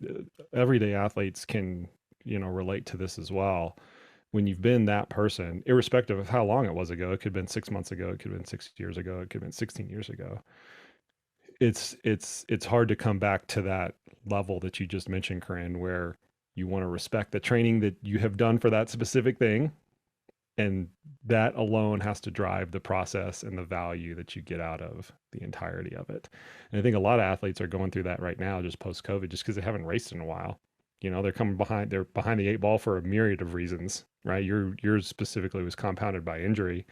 everyday athletes can, relate to this as well. When you've been that person, irrespective of how long it was ago, it could have been 6 months ago, it could have been 6 years ago, it could have been 16 years ago. It's hard to come back to that level that you just mentioned, Corinne, where you want to respect the training that you have done for that specific thing. And that alone has to drive the process and the value that you get out of the entirety of it. And I think a lot of athletes are going through that right now, just post-COVID, just because they haven't raced in a while. They're behind the eight ball for a myriad of reasons, right? Yours specifically was compounded by injury,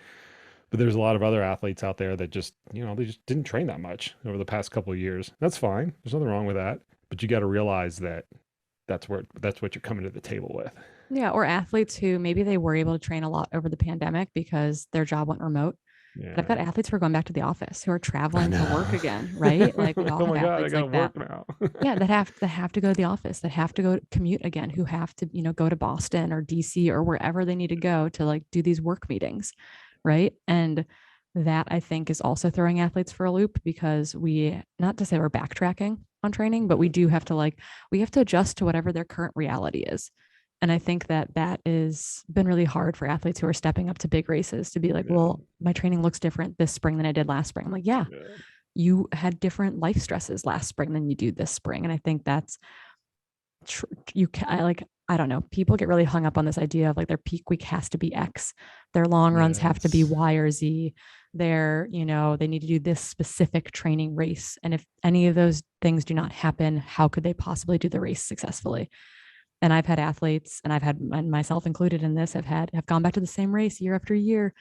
but there's a lot of other athletes out there that just, they just didn't train that much over the past couple of years. That's fine. There's nothing wrong with that, but you got to realize that that's what you're coming to the table with. Yeah. Or athletes who maybe they were able to train a lot over the pandemic because their job went remote. Yeah. But I've got athletes who are going back to the office, who are traveling to work again, right? Like we all oh my have God, I athletes gotta like work that. now. Yeah, that have to go to the office, that have to go commute again, who have to, go to Boston or DC or wherever they need to go to like do these work meetings, right? And that I think is also throwing athletes for a loop, because not to say we're backtracking on training, but we do have to we have to adjust to whatever their current reality is. And I think that has been really hard for athletes who are stepping up to big races to be like, well, my training looks different this spring than I did last spring. I'm like, yeah, you had different life stresses last spring than you do this spring. And I think that's I don't know. People get really hung up on this idea of like their peak week has to be X, their long runs have to be Y or Z. They need to do this specific training race. And if any of those things do not happen, how could they possibly do the race successfully? And I've had athletes, and I've had myself included in this, have gone back to the same race year after year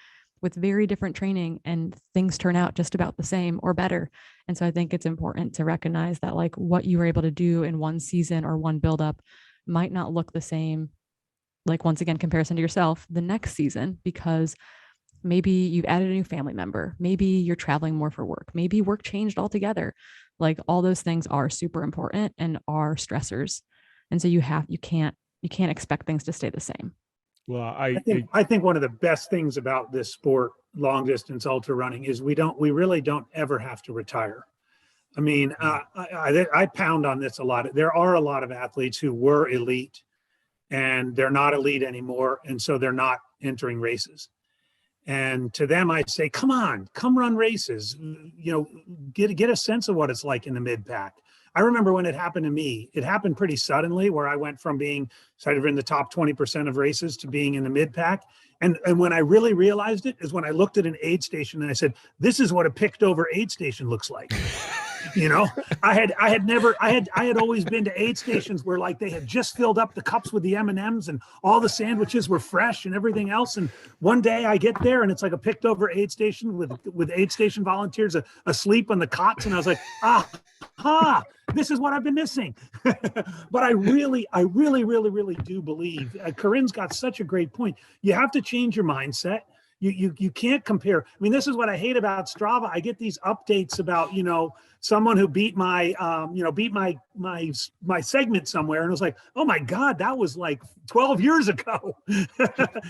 with very different training, and things turn out just about the same or better. And so I think it's important to recognize that like what you were able to do in one season or one buildup might not look the same, like once again, comparison to yourself the next season, because maybe you've added a new family member, maybe you're traveling more for work, maybe work changed altogether. Like all those things are super important and are stressors. And so you can't expect things to stay the same. Well, I think one of the best things about this sport, long distance ultra running, is we really don't ever have to retire. I mean, I pound on this a lot. There are a lot of athletes who were elite and they're not elite anymore. And so they're not entering races. And to them, I say, come run races, get a sense of what it's like in the mid pack. I remember when it happened to me, it happened pretty suddenly, where I went from being sort of in the top 20% of races to being in the mid pack. And when I really realized it is when I looked at an aid station and I said, this is what a picked over aid station looks like. I had always been to aid stations where like they had just filled up the cups with the M&Ms and all the sandwiches were fresh and everything else. And one day I get there and it's like a picked over aid station with aid station volunteers asleep on the cots. And I was like, this is what I've been missing. But I really do believe Corinne's got such a great point. You have to change your mindset. you can't compare. I mean, this is what I hate about Strava. I get these updates about, someone who beat my my segment somewhere, and it was like, oh my God, that was like 12 years ago.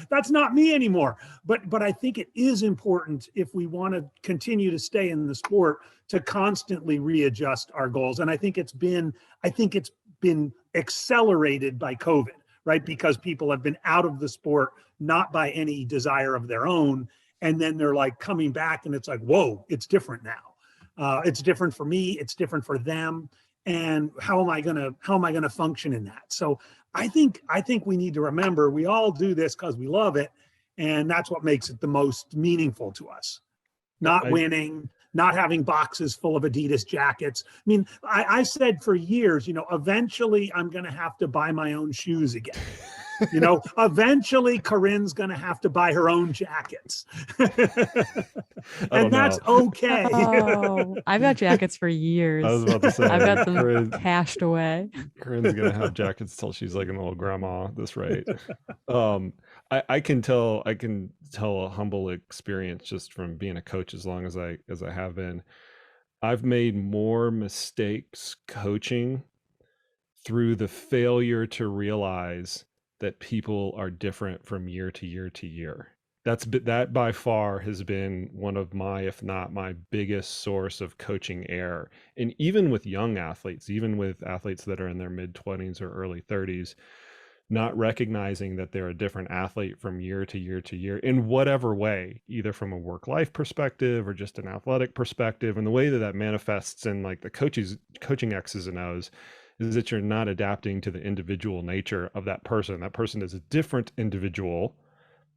That's not me anymore. But I think it is important, if we want to continue to stay in the sport, to constantly readjust our goals. And I think it's been accelerated by COVID, right? Because people have been out of the sport, not by any desire of their own. And then they're like coming back, and it's like, whoa, it's different now. It's different for me. It's different for them. And how am I gonna function in that? So I think we need to remember, we all do this because we love it. And that's what makes it the most meaningful to us. Not winning, not having boxes full of Adidas jackets. I mean, I said for years, eventually I'm going to have to buy my own shoes again. Eventually Corinne's going to have to buy her own jackets. And that's okay. Oh, I've got jackets for years. I was about to say, I've got them cashed away. Corinne's going to have jackets till she's like an old grandma at this rate. I can tell a humble experience just from being a coach as long as I have been. I've made more mistakes coaching through the failure to realize that people are different from year to year to year. That by far has been one of my, if not my biggest source of coaching error. And even with young athletes, even with athletes that are in their mid-20s or early 30s, not recognizing that they're a different athlete from year to year to year in whatever way, either from a work-life perspective or just an athletic perspective. And the way that manifests in like the coaching X's and O's is that you're not adapting to the individual nature of that person. That person is a different individual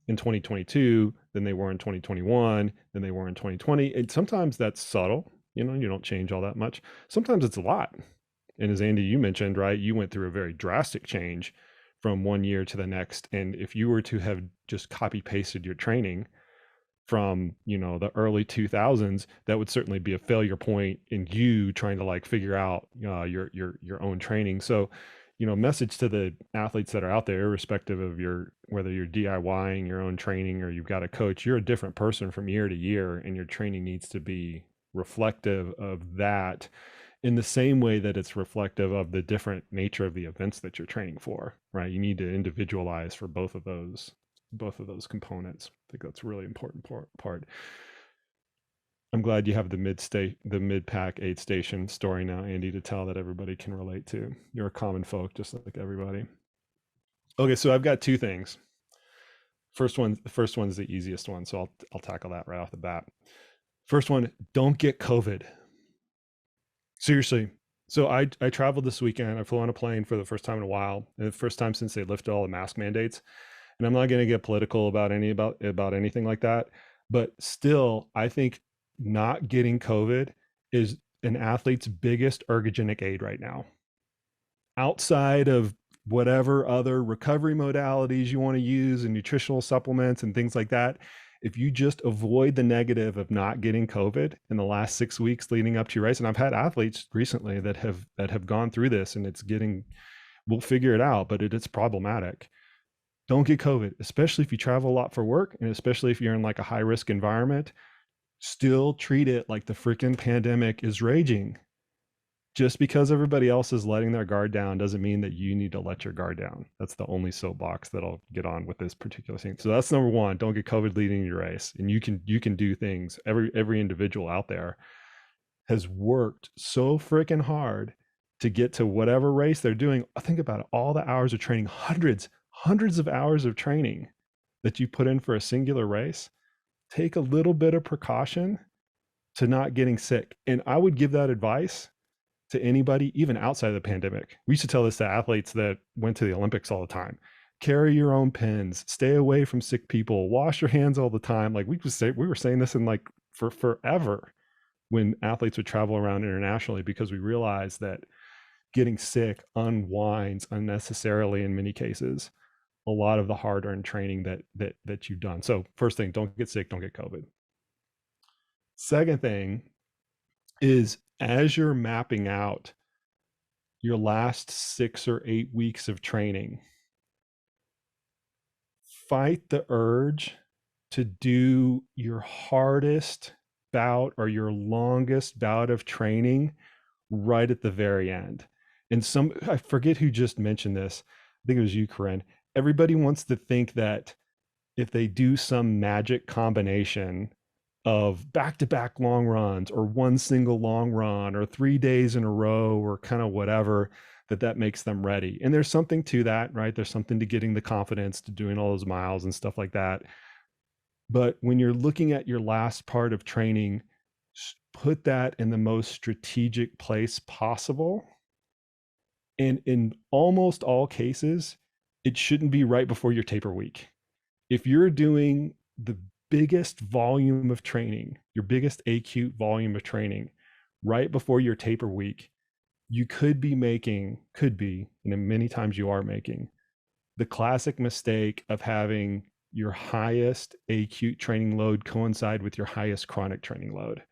in 2022 than they were in 2021, than they were in 2020. And sometimes that's subtle, you don't change all that much. Sometimes it's a lot. And as Andy, you mentioned, right, you went through a very drastic change from one year to the next. And if you were to have just copy pasted your training from, the early 2000s, that would certainly be a failure point in you trying to like figure out your own training. So, message to the athletes that are out there, irrespective of whether you're DIYing your own training or you've got a coach, you're a different person from year to year, and your training needs to be reflective of that, in the same way that it's reflective of the different nature of the events that you're training for, right? You need to individualize for both of those components. I think that's a really important part. I'm glad you have the mid-pack aid station story now, Andy, to tell that everybody can relate to. You're a common folk, just like everybody. Okay, so I've got two things. The first one's the easiest one, so I'll tackle that right off the bat. First one, don't get COVID. Seriously. So I traveled this weekend. I flew on a plane for the first time in a while, and the first time since they lifted all the mask mandates. And I'm not going to get political about anything like that, but still, I think not getting COVID is an athlete's biggest ergogenic aid right now. Outside of whatever other recovery modalities you want to use and nutritional supplements and things like that, if you just avoid the negative of not getting COVID in the last 6 weeks leading up to your race, and I've had athletes recently that have gone through this, and we'll figure it out, but it's problematic. Don't get COVID, especially if you travel a lot for work, and especially if you're in like a high risk environment. Still treat it like the freaking pandemic is raging. Just because everybody else is letting their guard down doesn't mean that you need to let your guard down. That's the only soapbox that I'll get on with this particular thing. So that's number one. Don't get COVID leading your race, and you can do things. Every individual out there has worked so freaking hard to get to whatever race they're doing. Think about it, all the hours of training, hundreds of hours of training that you put in for a singular race. Take a little bit of precaution to not getting sick. And I would give that advice to anybody, even outside of the pandemic. We used to tell this to athletes that went to the Olympics all the time. Carry your own pens, stay away from sick people, wash your hands all the time. Like we were saying this in like for forever when athletes would travel around internationally, because we realized that getting sick unwinds unnecessarily in many cases a lot of the hard-earned training that you've done. So first thing, don't get sick, don't get COVID. Second thing is, as you're mapping out your last 6 or 8 weeks of training, fight the urge to do your hardest bout or your longest bout of training right at the very end. And I forget who just mentioned this. I think it was you, Corrine. Everybody wants to think that if they do some magic combination of back-to-back long runs or one single long run or 3 days in a row or kind of whatever, that makes them ready. And there's something to that, right? There's something to getting the confidence to doing all those miles and stuff like that. But when you're looking at your last part of training, put that in the most strategic place possible. And in almost all cases, it shouldn't be right before your taper week. If you're doing the biggest volume of training, your biggest acute volume of training right before your taper week, you could be, and many times you are making, the classic mistake of having your highest acute training load coincide with your highest chronic training load.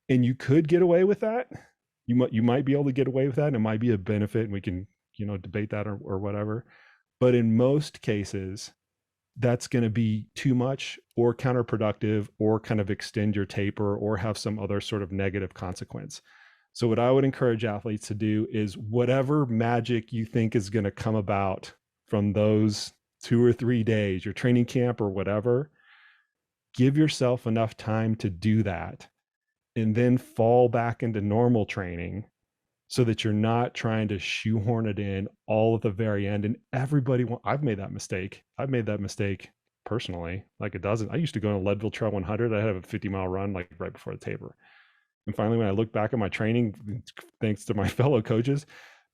And you could get away with that. You might be able to get away with that, and it might be a benefit, and we can, debate that or whatever. But in most cases, that's going to be too much or counterproductive or kind of extend your taper or have some other sort of negative consequence. So what I would encourage athletes to do is whatever magic you think is going to come about from those 2 or 3 days, your training camp or whatever, give yourself enough time to do that and then fall back into normal training so that you're not trying to shoehorn it in all at the very end. And I've made that mistake. I've made that mistake personally, like a dozen. I used to go on a Leadville Trail 100. I had a 50-mile run like right before the taper. And finally, when I look back at my training, thanks to my fellow coaches,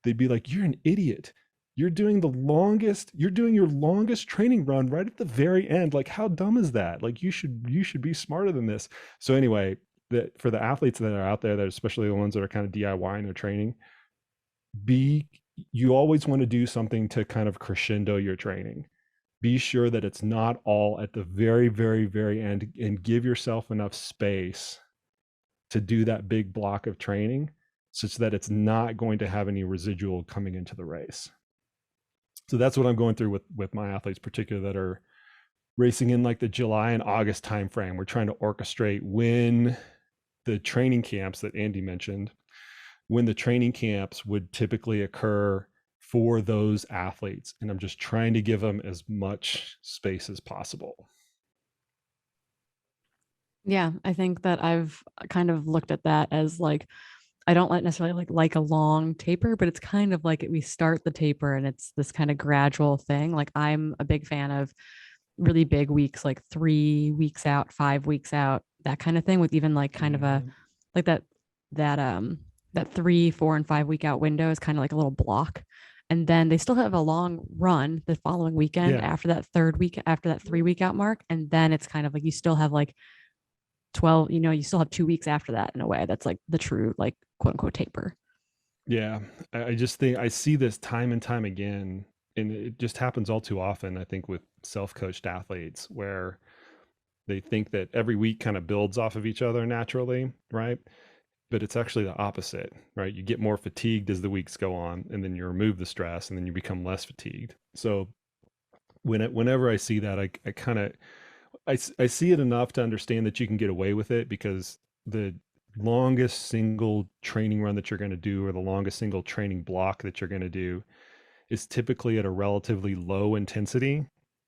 they'd be like, "You're an idiot. You're doing your longest training run right at the very end. Like, how dumb is that? Like, you should be smarter than this." So anyway, that for the athletes that are out there, that especially the ones that are kind of DIY in their training, you always want to do something to kind of crescendo your training. Be sure that it's not all at the very, very, very end, and give yourself enough space to do that big block of training such that it's not going to have any residual coming into the race. So that's what I'm going through with my athletes, particularly that are racing in like the July and August timeframe. We're trying to orchestrate when the training camps that Andy mentioned, when the training camps would typically occur for those athletes. And I'm just trying to give them as much space as possible. Yeah, I think that I've kind of looked at that as like, I don't necessarily like a long taper, but it's kind of like we start the taper and it's this kind of gradual thing. Like I'm a big fan of really big weeks, like 3 weeks out, 5 weeks out, that kind of thing, with even like kind of a like that 3, 4, and 5 week out window is kind of like a little block. And then they still have a long run the following weekend after that 3 week out mark. And then it's kind of like you still have like 12, you still have 2 weeks after that in a way. That's like the true, like, quote unquote taper. Yeah. I just think I see this time and time again, and it just happens all too often, I think, with self-coached athletes, where they think that every week kind of builds off of each other naturally, right? But it's actually the opposite, right? You get more fatigued as the weeks go on, and then you remove the stress, and then you become less fatigued. So whenever I see that, I see it enough to understand that you can get away with it, because the longest single training run that you're going to do, or the longest single training block that you're going to do, is typically at a relatively low intensity.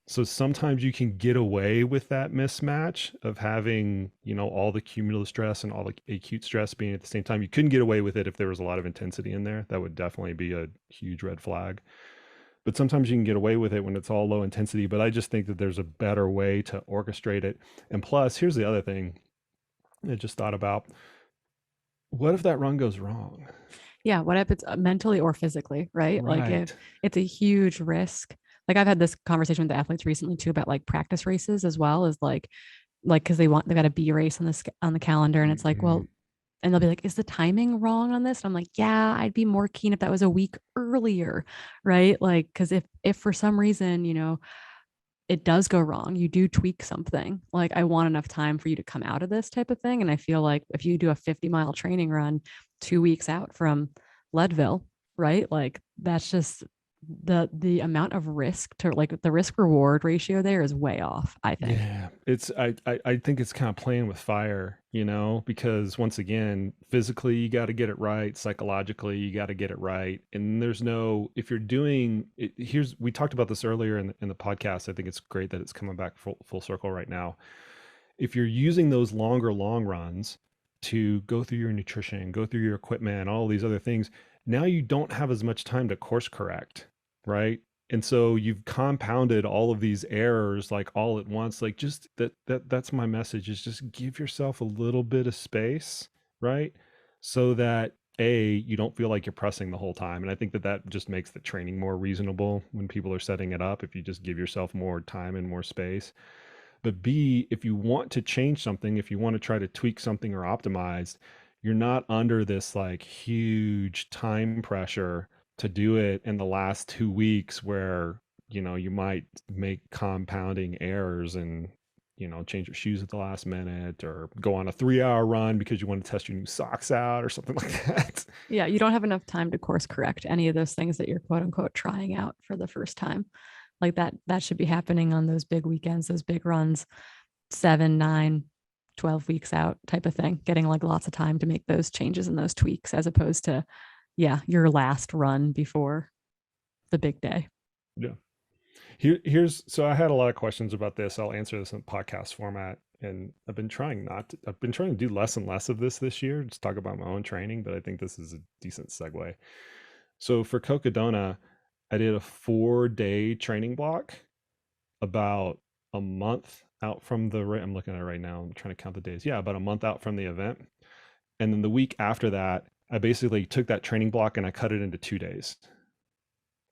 So sometimes you can get away with that mismatch of having, all the cumulative stress and all the acute stress being at the same time. You couldn't get away with it if there was a lot of intensity in there. That would definitely be a huge red flag. But sometimes you can get away with it when it's all low intensity. But I just think that there's a better way to orchestrate it. And plus, here's the other thing I just thought about. What if that run goes wrong? Yeah. What happens mentally or physically, right? Like if it's a huge risk. Like I've had this conversation with the athletes recently too, about like practice races as well, as like, cause they've got a B race on the calendar. And it's like, well, and they'll be like, is the timing wrong on this? And I'm like, yeah, I'd be more keen if that was a week earlier. Right. Like, cause if for some reason, it does go wrong, you do tweak something. Like I want enough time for you to come out of this type of thing. And I feel like if you do a 50-mile training run 2 weeks out from Leadville, right? Like that's just the amount of risk to like the risk reward ratio there is way off, I think. Yeah, it's I think it's kind of playing with fire, because once again, physically you got to get it right, psychologically you got to get it right, and there's no if you're doing it, we talked about this earlier in the podcast. I think it's great that it's coming back full circle right now. If you're using those long runs to go through your nutrition, go through your equipment, all these other things, now you don't have as much time to course correct, right? And so you've compounded all of these errors like all at once. Like just that's my message, is just give yourself a little bit of space, right? So that you don't feel like you're pressing the whole time. And I think that just makes the training more reasonable when people are setting it up, if you just give yourself more time and more space. But B, if you want to change something, if you want to try to tweak something or optimize, you're not under this like huge time pressure to do it in the last 2 weeks where, you might make compounding errors and, change your shoes at the last minute or go on a 3-hour run because you want to test your new socks out or something like that. Yeah, you don't have enough time to course correct any of those things that you're quote unquote trying out for the first time. Like that should be happening on those big weekends, those big runs, 7, 9, 12 weeks out type of thing, getting like lots of time to make those changes and those tweaks, as opposed to, your last run before the big day. Yeah. So I had a lot of questions about this. I'll answer this in podcast format. And I've been trying to do less and less of this year, just talk about my own training, but I think this is a decent segue. So for Cocodona, I did a 4-day training block about a month out from I'm looking at it right now. I'm trying to count the days. Yeah, about a month out from the event. And then the week after that, I basically took that training block and I cut it into 2 days.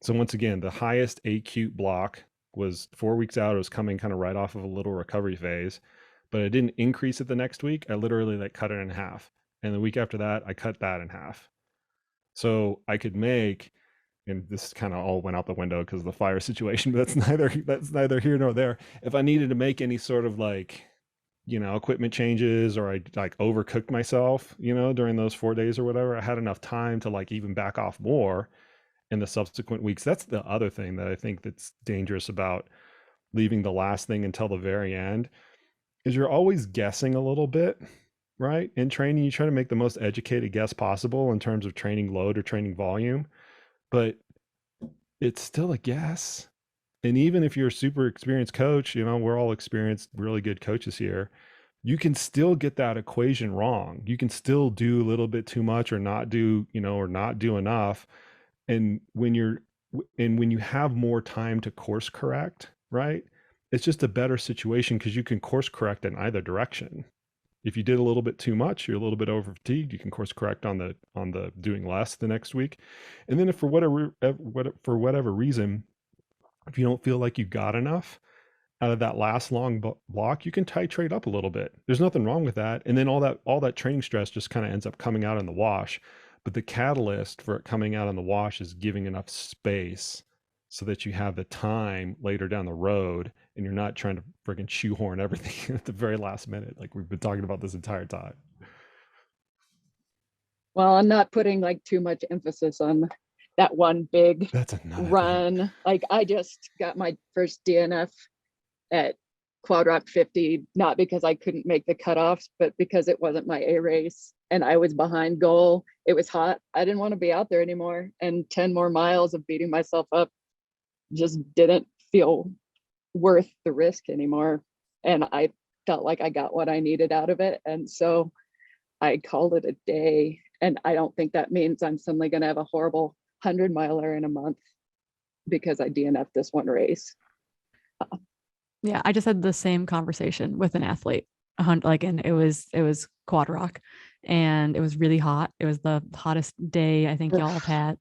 So once again, the highest acute block was 4 weeks out. It was coming kind of right off of a little recovery phase, but I didn't increase it the next week. I literally cut it in half. And the week after that, I cut that in half. So I could make, and this kind of all went out the window because of the fire situation, but that's neither here nor there. If I needed to make any sort of equipment changes, or I overcooked myself, during those 4 days or whatever, I had enough time to even back off more in the subsequent weeks. That's the other thing that I think that's dangerous about leaving the last thing until the very end, is you're always guessing a little bit, right? In training, you try to make the most educated guess possible in terms of training load or training volume, but it's still a guess. And even if you're a super experienced coach, we're all experienced, really good coaches here, you can still get that equation wrong. You can still do a little bit too much or not do, or not do enough. And when you have more time to course correct, right, it's just a better situation because you can course correct in either direction. If you did a little bit too much, you're a little bit over fatigued, you can course correct on the doing less the next week. And then if for whatever reason, if you don't feel like you got enough out of that last long block, you can titrate up a little bit. There's nothing wrong with that. And then all that training stress just kind of ends up coming out in the wash. But the catalyst for it coming out in the wash is giving enough space so that you have the time later down the road and you're not trying to friggin' shoehorn everything at the very last minute, like we've been talking about this entire time. Well, I'm not putting too much emphasis on that one big run. Thing. I just got my first DNF at Quad Rock 50, not because I couldn't make the cutoffs, but because it wasn't my A race and I was behind goal. It was hot. I didn't want to be out there anymore. And 10 more miles of beating myself up just didn't feel worth the risk anymore. And I felt like I got what I needed out of it. And so I called it a day. And I don't think that means I'm suddenly going to have a horrible 100-miler in a month because I DNF'd this one race. Yeah, I just had the same conversation with an athlete. And it was Quad Rock, and it was really hot. It was the hottest day I think y'all have had.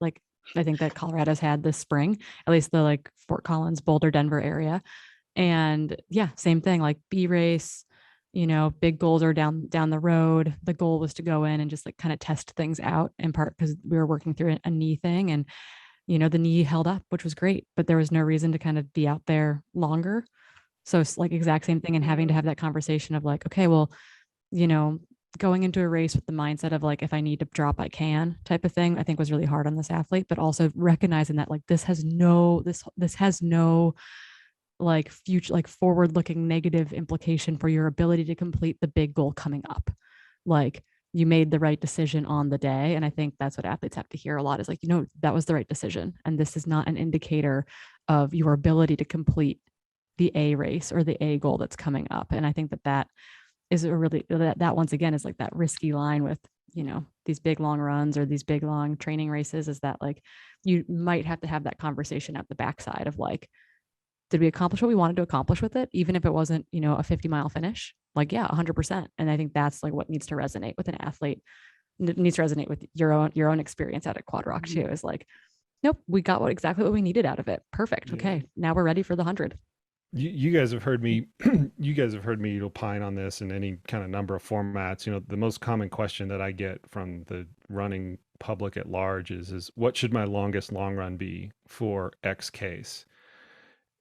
I think that Colorado's had this spring, at least the Fort Collins, Boulder, Denver area. And yeah, same thing. B race, big goals are down the road. The goal was to go in and just kind of test things out, in part because we were working through a knee thing, and the knee held up, which was great, but there was no reason to kind of be out there longer. So it's exact same thing, and having to have that conversation of okay, well, going into a race with the mindset of like, if I need to drop, I can type of thing, I think was really hard on this athlete, but also recognizing that like this has no like future, like forward looking negative implication for your ability to complete the big goal coming up. Like you made the right decision on the day. And I think that's what athletes have to hear a lot is like, that was the right decision. And this is not an indicator of your ability to complete the A race or the A goal that's coming up. And I think that is a really, that once again is like that risky line with, these big long runs or these big long training races, is that like, you might have to have that conversation at the backside of like, did we accomplish what we wanted to accomplish with it? Even if it wasn't, a 50-mile finish, like, yeah, 100%. And I think that's like what needs to resonate with an athlete. It needs to resonate with your own experience at a Quad Rock too, is like, nope, we got exactly what we needed out of it. Perfect. Yeah. Okay. Now we're ready for the 100. You guys have heard me, opine on this in any kind of number of formats. The most common question that I get from the running public at large is what should my longest long run be for X case?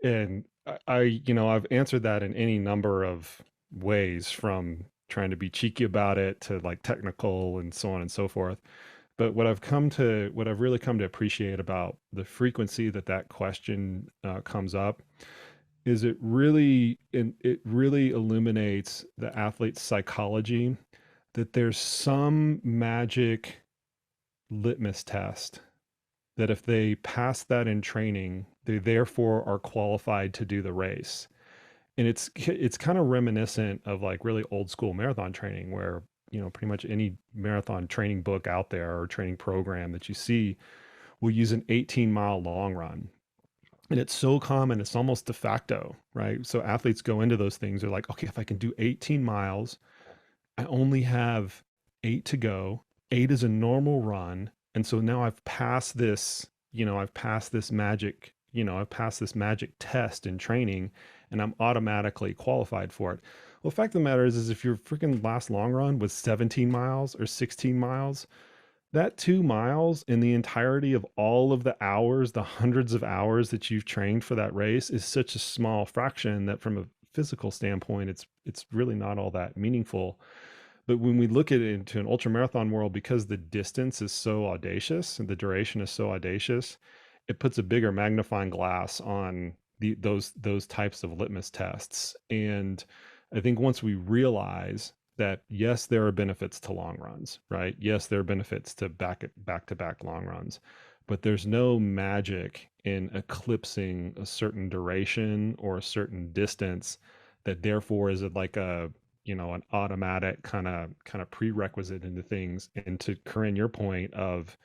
And I've answered that in any number of ways, from trying to be cheeky about it to like technical and so on and so forth. But what I've really come to appreciate about the frequency that question comes up is it really illuminates the athlete's psychology, that there's some magic litmus test that if they pass that in training, they therefore are qualified to do the race. And it's kind of reminiscent of like really old school marathon training, where pretty much any marathon training book out there or training program that you see will use an 18-mile long run. And it's so common, it's almost de facto, right? So athletes go into those things, they're like, okay, if I can do 18 miles, I only have 8 to go. 8 is a normal run. And so now I've passed this magic test in training, and I'm automatically qualified for it. Well, the fact of the matter is if your freaking last long run was 17 miles or 16 miles, that 2 miles in the entirety of all of the hours, the hundreds of hours that you've trained for that race, is such a small fraction that from a physical standpoint, it's really not all that meaningful. But when we look at it into an ultra marathon world, because the distance is so audacious and the duration is so audacious, it puts a bigger magnifying glass on those types of litmus tests. And I think once we realize that, yes, there are benefits to long runs, right? Yes, there are benefits to back-to-back long runs, but there's no magic in eclipsing a certain duration or a certain distance that therefore is like an automatic kind of prerequisite into things. And to Corrine, your point of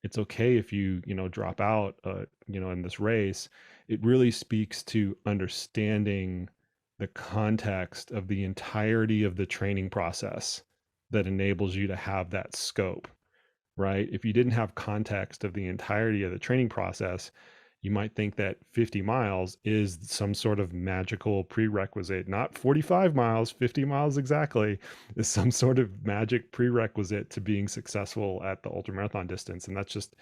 it's okay if you drop out in this race, it really speaks to understanding the context of the entirety of the training process that enables you to have that scope, right? If you didn't have context of the entirety of the training process, you might think that 50 miles is some sort of magical prerequisite, not 45 miles, 50 miles exactly, is some sort of magic prerequisite to being successful at the ultramarathon distance. And that's just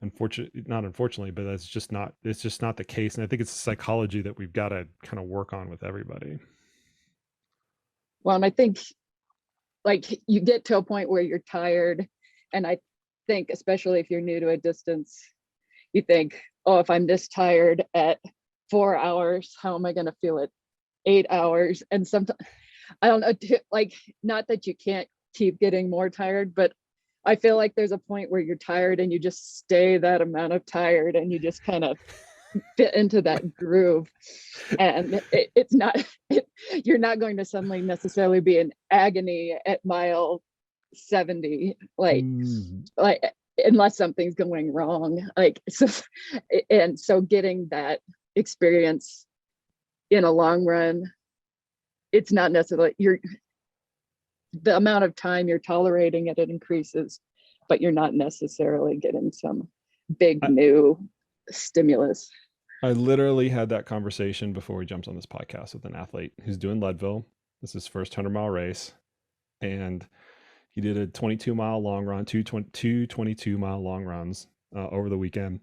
unfortunately, but it's just not the case. And I think it's a psychology that we've got to kind of work on with everybody. Well, and I think like you get to a point where you're tired. And I think, especially if you're new to a distance, you think, oh, if I'm this tired at 4 hours, how am I going to feel at 8 hours? And sometimes, I don't know, like, not that you can't keep getting more tired, but I feel like there's a point where you're tired and you just stay that amount of tired and you just kind of fit into that groove. And you're not going to suddenly necessarily be in agony at mile 70, like unless something's going wrong. So getting that experience in a long run, it's not necessarily the amount of time you're tolerating it increases, but you're not necessarily getting some big new stimulus. I literally had that conversation before we jumped on this podcast with an athlete who's doing Leadville. This is his first 100-mile race, and he did a 22-mile long run, two 22-mile long runs over the weekend.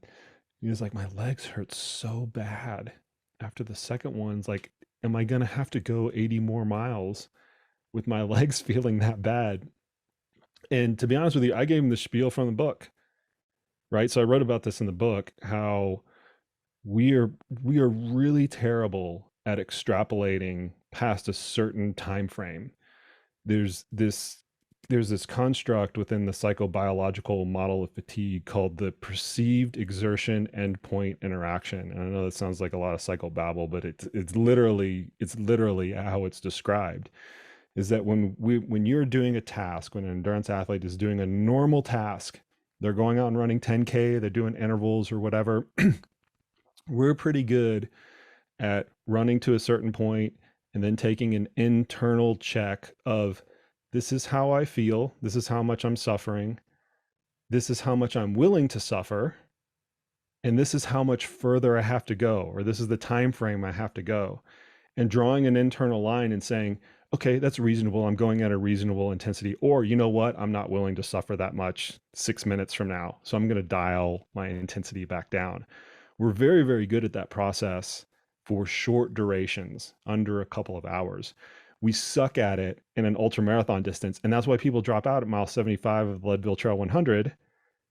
He was like, my legs hurt so bad after the second one's like, am I going to have to go 80 more miles? with my legs feeling that bad. And to be honest with you, I gave him the spiel from the book, right? So I wrote about this in the book, how we are really terrible at extrapolating past a certain time frame. There's this construct within the psychobiological model of fatigue called the perceived exertion endpoint interaction. And I know that sounds like a lot of psychobabble, but it's literally how it's described. Is that when you're doing a task, when an endurance athlete is doing a normal task, they're going out and running 10K, they're doing intervals or whatever, we're pretty good at running to a certain point and then taking an internal check of, this is how I feel, this is how much I'm suffering, this is how much I'm willing to suffer, and this is how much further I have to go, or this is the time frame I have to go. And drawing an internal line and saying, okay, that's reasonable, I'm going at a reasonable intensity, or you know what, I'm not willing to suffer that much 6 minutes from now, so I'm going to dial my intensity back down. We're very, very good at that process for short durations, under a couple of hours. We suck at it in an ultra marathon distance. And that's why people drop out at mile 75 of the Leadville Trail 100,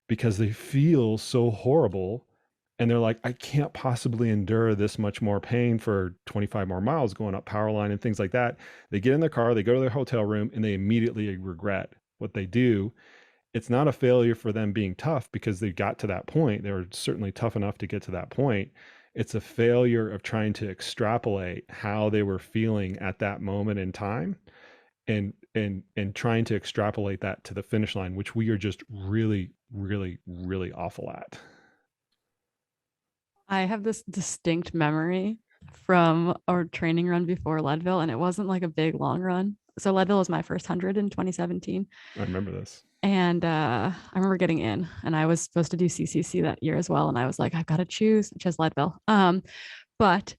because they feel so horrible. And they're like, I can't possibly endure this much more pain for 25 more miles going up power line and things like that. They get in their car, they go to their hotel room, and they immediately regret what they do. It's not a failure for them being tough because they got to that point. They were certainly tough enough to get to that point. It's a failure of trying to extrapolate how they were feeling at that moment in time, and trying to extrapolate that to the finish line, which we are just really, really, really awful at. I have this distinct memory from our training run before Leadville, and it wasn't like a big long run. So Leadville was my first 100 in 2017. I remember this. And I remember getting in, and I was supposed to do CCC that year as well. And I was like, I've got to choose just Leadville. But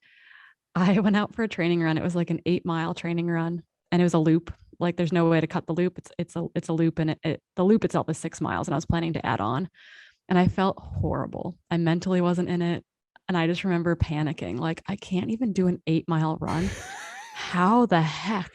I went out for a training run. It was like an 8-mile training run, and it was a loop. Like there's no way to cut the loop. It's a loop, and the loop itself is 6 miles, and I was planning to add on. And I felt horrible. I mentally wasn't in it. And I just remember panicking, like, I can't even do an 8-mile run. How the heck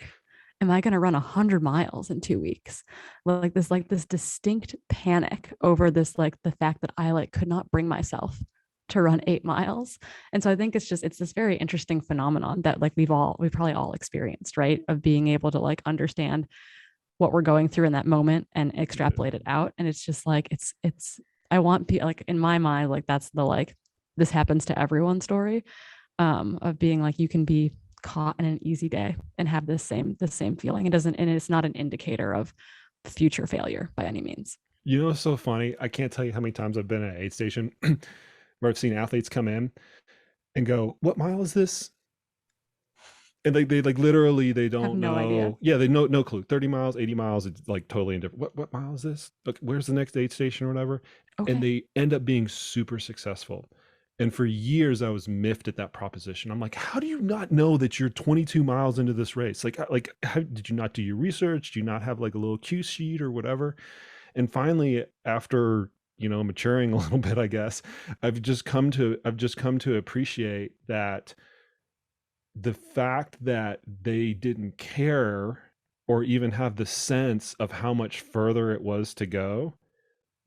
am I going to run 100 miles in 2 weeks? Like this distinct panic over this, like the fact that I like could not bring myself to run 8 miles. And so I think it's this very interesting phenomenon that like we've probably all experienced, right? Of being able to like understand what we're going through in that moment and extrapolate it out. And it's just like, I want people, like in my mind, like that's the, like, this happens to everyone story, of being like, you can be caught in an easy day and have the same feeling. And it's not an indicator of future failure by any means. You know, it's so funny. I can't tell you how many times I've been at an aid station where I've seen athletes come in and go, what mile is this? And they like literally, they don't know. Idea. Yeah, they know, no clue. 30 miles, 80 miles, it's like totally indifferent. What mile is this? Like, where's the next aid station or whatever? Okay. And they end up being super successful. And for years, I was miffed at that proposition. I'm like, how do you not know that you're 22 miles into this race? Like, how did you not do your research? Do you not have like a little cue sheet or whatever? And finally, after, you know, maturing a little bit, I guess, I've just come to appreciate that the fact that they didn't care or even have the sense of how much further it was to go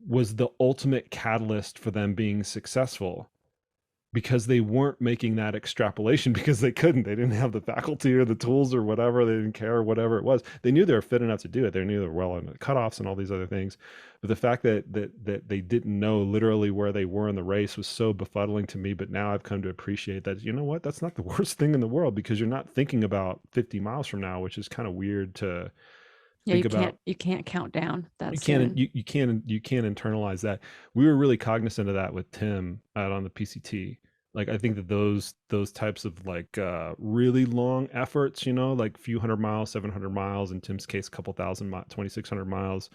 was the ultimate catalyst for them being successful, because they weren't making that extrapolation because they couldn't. They didn't have the faculty or the tools or whatever. They didn't care, whatever it was. They knew they were fit enough to do it. They knew they were well into the cutoffs and all these other things. But the fact that they didn't know literally where they were in the race was so befuddling to me. But now I've come to appreciate that, you know what, that's not the worst thing in the world, because you're not thinking about 50 miles from now, which is kind of weird to think about. You can't count down. You can't internalize that. We were really cognizant of that with Tim out on the PCT. Like, I think that those types of like really long efforts, you know, like few hundred miles, 700 miles, in Tim's case, a couple thousand, 2,600 miles,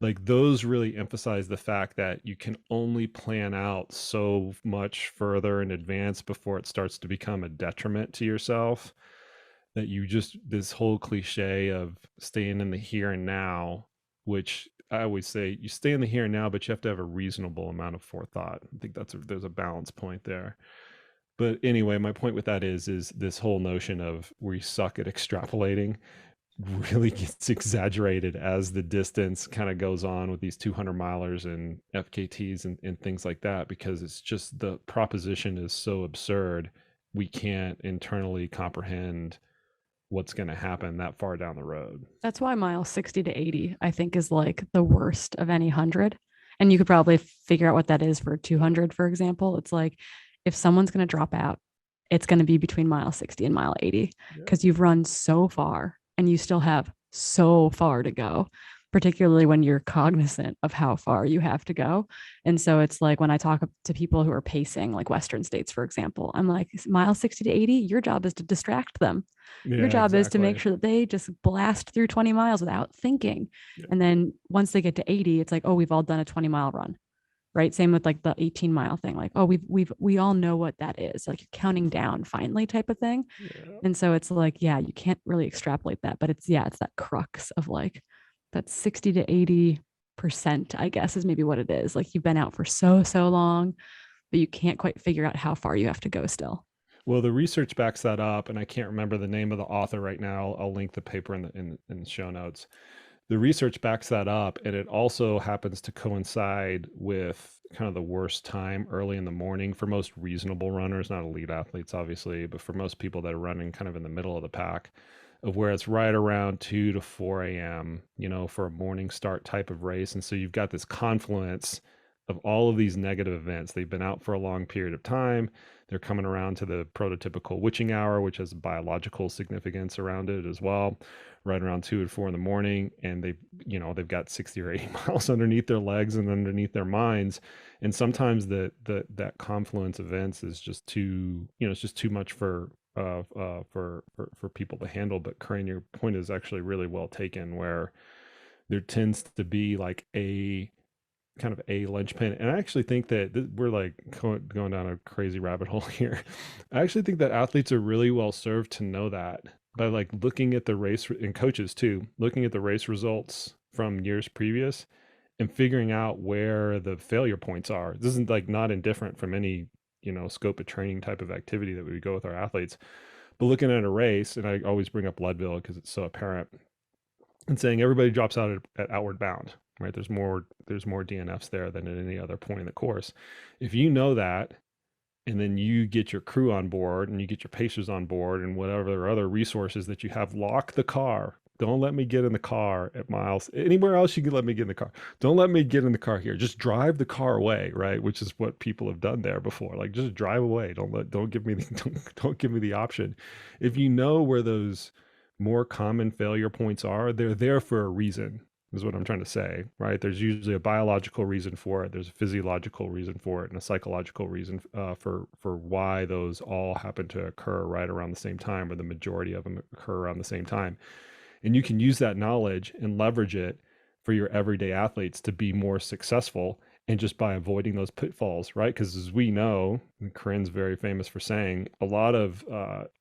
like those really emphasize the fact that you can only plan out so much further in advance before it starts to become a detriment to yourself. That you just, this whole cliche of staying in the here and now, which I always say, you stay in the here and now, but you have to have a reasonable amount of forethought. I think there's a balance point there. But anyway, my point with that is this whole notion of we suck at extrapolating. really gets exaggerated as the distance kind of goes on with these 200 milers and FKTs and things like that, because it's just the proposition is so absurd. We can't internally comprehend what's going to happen that far down the road. That's why mile 60 to 80, I think, is like the worst of any 100. And you could probably figure out what that is for 200, for example. It's like if someone's going to drop out, it's going to be between mile 60 and mile 80 because you've run so far and you still have so far to go, particularly when you're cognizant of how far you have to go. And so it's like when I talk to people who are pacing, like Western states, for example, I'm like, mile 60 to 80, your job is to distract them. Your job is to make sure that they just blast through 20 miles without thinking. Yeah. And then once they get to 80, it's like, oh, we've all done a 20-mile run. Right. Same with like the 18-mile thing. Like, oh, we all know what that is. Like you're counting down finally type of thing. Yeah. And so it's like, yeah, you can't really extrapolate that, but it's that crux of like that 60 to 80%, I guess, is maybe what it is. Like you've been out for so long, but you can't quite figure out how far you have to go still. Well, the research backs that up, and I can't remember the name of the author right now. I'll link the paper in the show notes. The research backs that up, and it also happens to coincide with kind of the worst time early in the morning for most reasonable runners, not elite athletes, obviously, but for most people that are running kind of in the middle of the pack, of where it's right around 2 to 4 a.m., for a morning start type of race. And so you've got this confluence of all of these negative events. They've been out for a long period of time. They're coming around to the prototypical witching hour, which has biological significance around it as well, right around 2 and 4 in the morning. And they've got 60 or 80 miles underneath their legs and underneath their minds. And sometimes that confluence of events is just too, it's just too much for people to handle. But Corrine, your point is actually really well taken, where there tends to be like a kind of a linchpin. And I actually think that we're like going down a crazy rabbit hole here. I actually think that athletes are really well served to know that by like looking at the race, and coaches too, looking at the race results from years previous and figuring out where the failure points are. This isn't like not indifferent from any, scope of training type of activity that we would go with our athletes. But looking at a race, and I always bring up Leadville because it's so apparent, and saying everybody drops out at outward bound, right? There's more DNFs there than at any other point in the course. If you know that, and then you get your crew on board and you get your pacers on board and whatever other resources that you have, lock the car. Don't let me get in the car at miles. Anywhere else you can let me get in the car. Don't let me get in the car here. Just drive the car away, right? Which is what people have done there before. Like just drive away. Don't give me the option. If you know where those more common failure points are, they're there for a reason, is what I'm trying to say, right? There's usually a biological reason for it. There's a physiological reason for it and a psychological reason for why those all happen to occur right around the same time, or the majority of them occur around the same time. And you can use that knowledge and leverage it for your everyday athletes to be more successful, and just by avoiding those pitfalls, right? Because as we know, and Corinne's very famous for saying, a lot of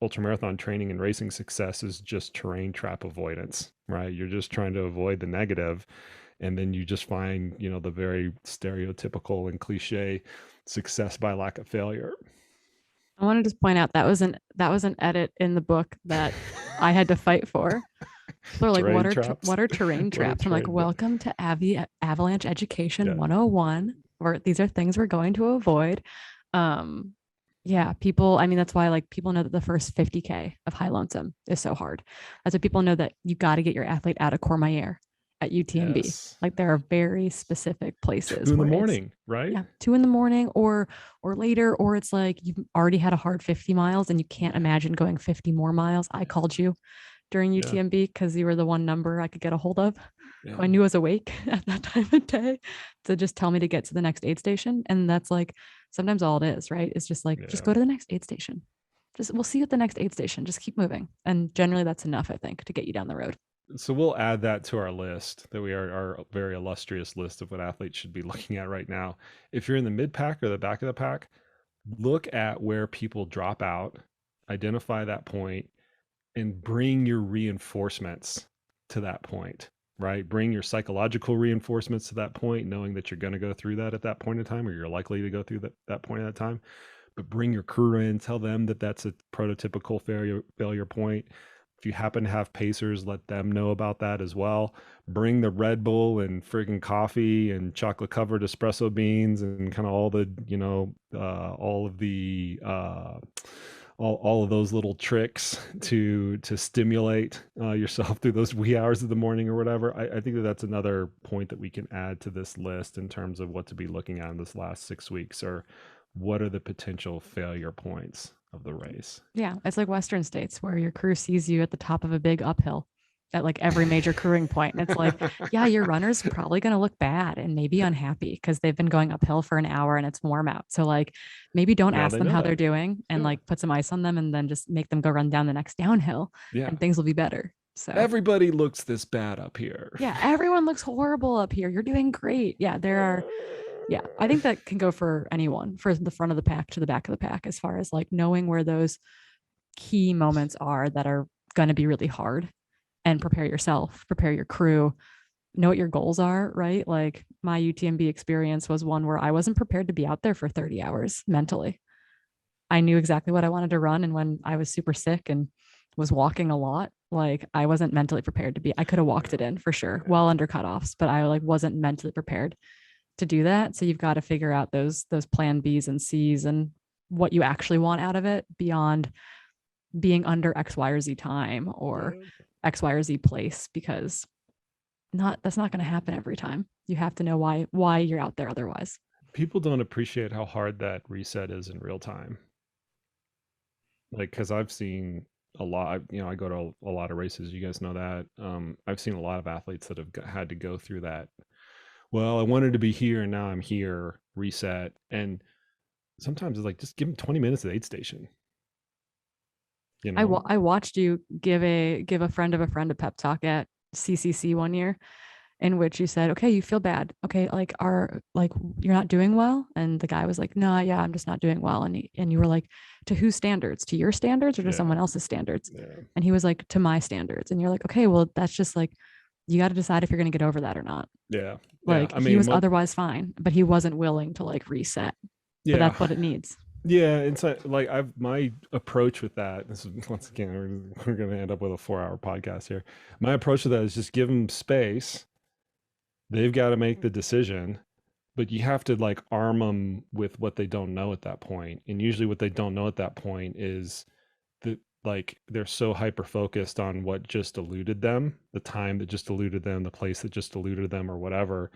ultramarathon training and racing success is just terrain trap avoidance, right? You're just trying to avoid the negative, and then you just find, the very stereotypical and cliche success by lack of failure. I want to just point out that was an edit in the book that I had to fight for. They're like, what are terrain traps? I'm like, welcome to Avalanche Education 101, where these are things we're going to avoid. People, I mean, that's why like people know that the first 50K of High Lonesome is so hard. That's why people know that you got to get your athlete out of Courmayeur at UTMB. Yes. Like there are very specific places. 2 in the morning, right? Yeah, 2 in the morning or later, or it's like you've already had a hard 50 miles and you can't imagine going 50 more miles. I called you during UTMB because you were the one number I could get a hold of. Yeah. I knew I was awake at that time of day to just tell me to get to the next aid station. And that's like sometimes all it is, right? It's just like, just go to the next aid station. We'll see you at the next aid station. Just keep moving. And generally that's enough, I think, to get you down the road. So we'll add that to our list, that we are our very illustrious list of what athletes should be looking at right now. If you're in the mid pack or the back of the pack, look at where people drop out, identify that point, and bring your reinforcements to that point, right? Bring your psychological reinforcements to that point, knowing that you're going to go through that at that point in time, or you're likely to go through that point at that time. But bring your crew in, tell them that that's a prototypical failure point. If you happen to have pacers, let them know about that as well. Bring the Red Bull and friggin' coffee and chocolate covered espresso beans and kind of all the, all of the, all of those little tricks to stimulate yourself through those wee hours of the morning or whatever. I think that's another point that we can add to this list in terms of what to be looking at in this last 6 weeks, or what are the potential failure points of the race. Yeah, it's like Western states where your crew sees you at the top of a big uphill at like every major crewing point. And it's like, yeah, your runner's probably going to look bad and maybe unhappy because they've been going uphill for an hour and it's warm out. So like maybe don't ask them how they're doing and like put some ice on them and then just make them go run down the next downhill and things will be better. So everybody looks this bad up here. Yeah, everyone looks horrible up here. You're doing great. Yeah, I think that can go for anyone, for the front of the pack to the back of the pack, as far as like knowing where those key moments are that are going to be really hard, and prepare yourself, prepare your crew, know what your goals are, right? Like my UTMB experience was one where I wasn't prepared to be out there for 30 hours mentally. I knew exactly what I wanted to run. And when I was super sick and was walking a lot, like I wasn't mentally prepared to be, I could have walked it in for sure, well under cutoffs, but I like wasn't mentally prepared to do that. So you've got to figure out those plan B's and C's and what you actually want out of it beyond being under X, Y, or Z time or X, Y, or Z place, because that's not going to happen every time. You have to know why you're out there otherwise. People don't appreciate how hard that reset is in real time. Like, because I've seen a lot, I go to a lot of races, you guys know that. I've seen a lot of athletes that have had to go through that. Well, I wanted to be here and now I'm here, reset. And sometimes it's like, just give them 20 minutes at the aid station. I watched you give a friend of a friend a pep talk at CCC one year, in which you said, okay, you feel bad. Okay. You're not doing well. And the guy was like, no, yeah, I'm just not doing well. And you were like, to whose standards? To your standards or to someone else's standards? Yeah. And he was like, to my standards. And you're like, okay, well, that's just like, you got to decide if you're going to get over that or not. Yeah. He was otherwise fine, but he wasn't willing to like reset. Yeah. But that's what it needs. Yeah, it's like my approach with that. This is, once again, we're going to end up with a 4-hour podcast here. My approach to that is just give them space. They've got to make the decision, but you have to like arm them with what they don't know at that point. And usually, what they don't know at that point is that like they're so hyper focused on what just eluded them, the time that just eluded them, the place that just eluded them, or whatever,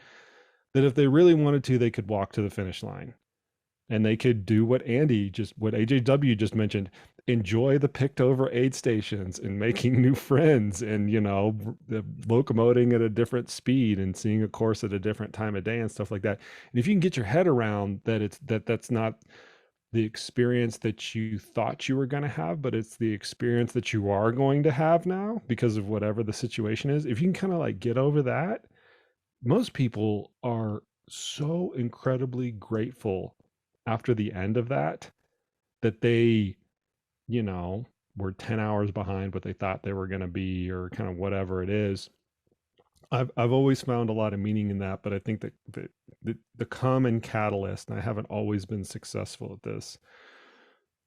that if they really wanted to, they could walk to the finish line. And they could do what AJW just mentioned, enjoy the picked over aid stations and making new friends and, locomoting at a different speed and seeing a course at a different time of day and stuff like that. And if you can get your head around that, that's not the experience that you thought you were going to have, but it's the experience that you are going to have now because of whatever the situation is. If you can kind of like get over that, most people are so incredibly grateful after the end of that they, were 10 hours behind what they thought they were going to be, or kind of whatever it is. I've always found a lot of meaning in that, but I think that the common catalyst, and I haven't always been successful at this,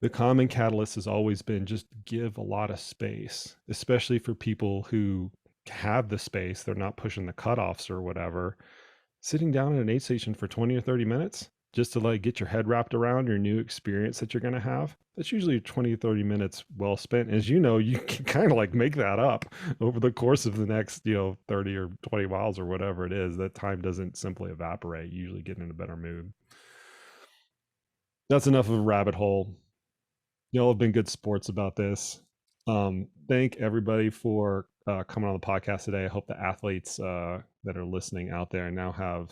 the common catalyst has always been just give a lot of space, especially for people who have the space. They're not pushing the cutoffs or whatever. Sitting down at an aid station for 20 or 30 minutes, just to like get your head wrapped around your new experience that you're going to have. That's usually 20, 30 minutes well spent. As you know, you can kind of like make that up over the course of the next, 30 or 20 miles or whatever it is. That time doesn't simply evaporate. You usually get in a better mood. That's enough of a rabbit hole. Y'all have been good sports about this. Thank everybody for coming on the podcast today. I hope the athletes that are listening out there now have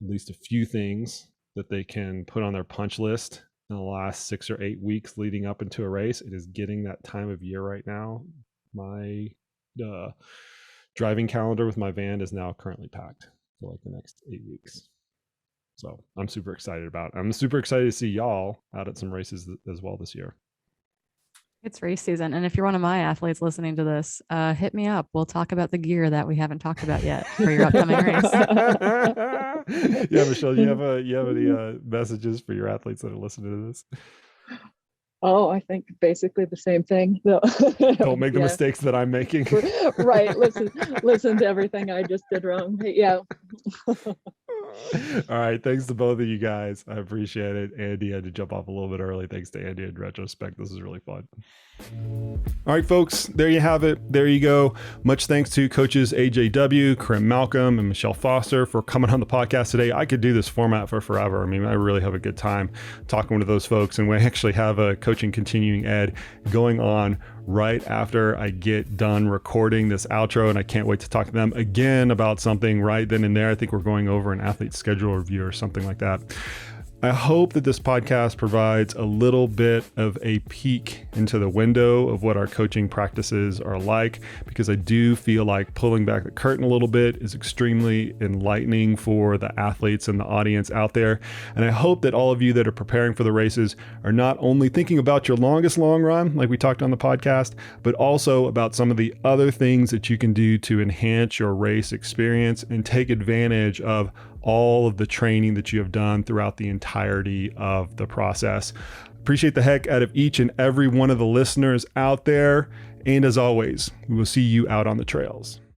at least a few things that they can put on their punch list in the last 6 or 8 weeks leading up into a race. It is getting that time of year right now. My driving calendar with my van is now currently packed for like the next 8 weeks. So I'm super excited about it. I'm super excited to see y'all out at some races as well this year. It's race season. And if you're one of my athletes listening to this, hit me up. We'll talk about the gear that we haven't talked about yet for your upcoming race. Yeah, Michelle, you have any messages for your athletes that are listening to this? Oh, I think basically the same thing. No. Don't make the Yeah. mistakes that I'm making. Right. Listen to everything I just did wrong. Yeah. All right. Thanks to both of you guys. I appreciate it. Andy had to jump off a little bit early. Thanks to Andy in retrospect. This is really fun. All right, folks, there you have it. There you go. Much thanks to coaches AJW, Corrine Malcolm, and Michelle Foster for coming on the podcast today. I could do this format for forever. I mean, I really have a good time talking to those folks. And we actually have a coaching continuing ed going on right after I get done recording this outro. And I can't wait to talk to them again about something right then and there. I think we're going over an athlete schedule review or something like that. I hope that this podcast provides a little bit of a peek into the window of what our coaching practices are like, because I do feel like pulling back the curtain a little bit is extremely enlightening for the athletes and the audience out there. And I hope that all of you that are preparing for the races are not only thinking about your longest long run, like we talked on the podcast, but also about some of the other things that you can do to enhance your race experience and take advantage of all of the training that you have done throughout the entirety of the process. Appreciate the heck out of each and every one of the listeners out there. And as always, we will see you out on the trails.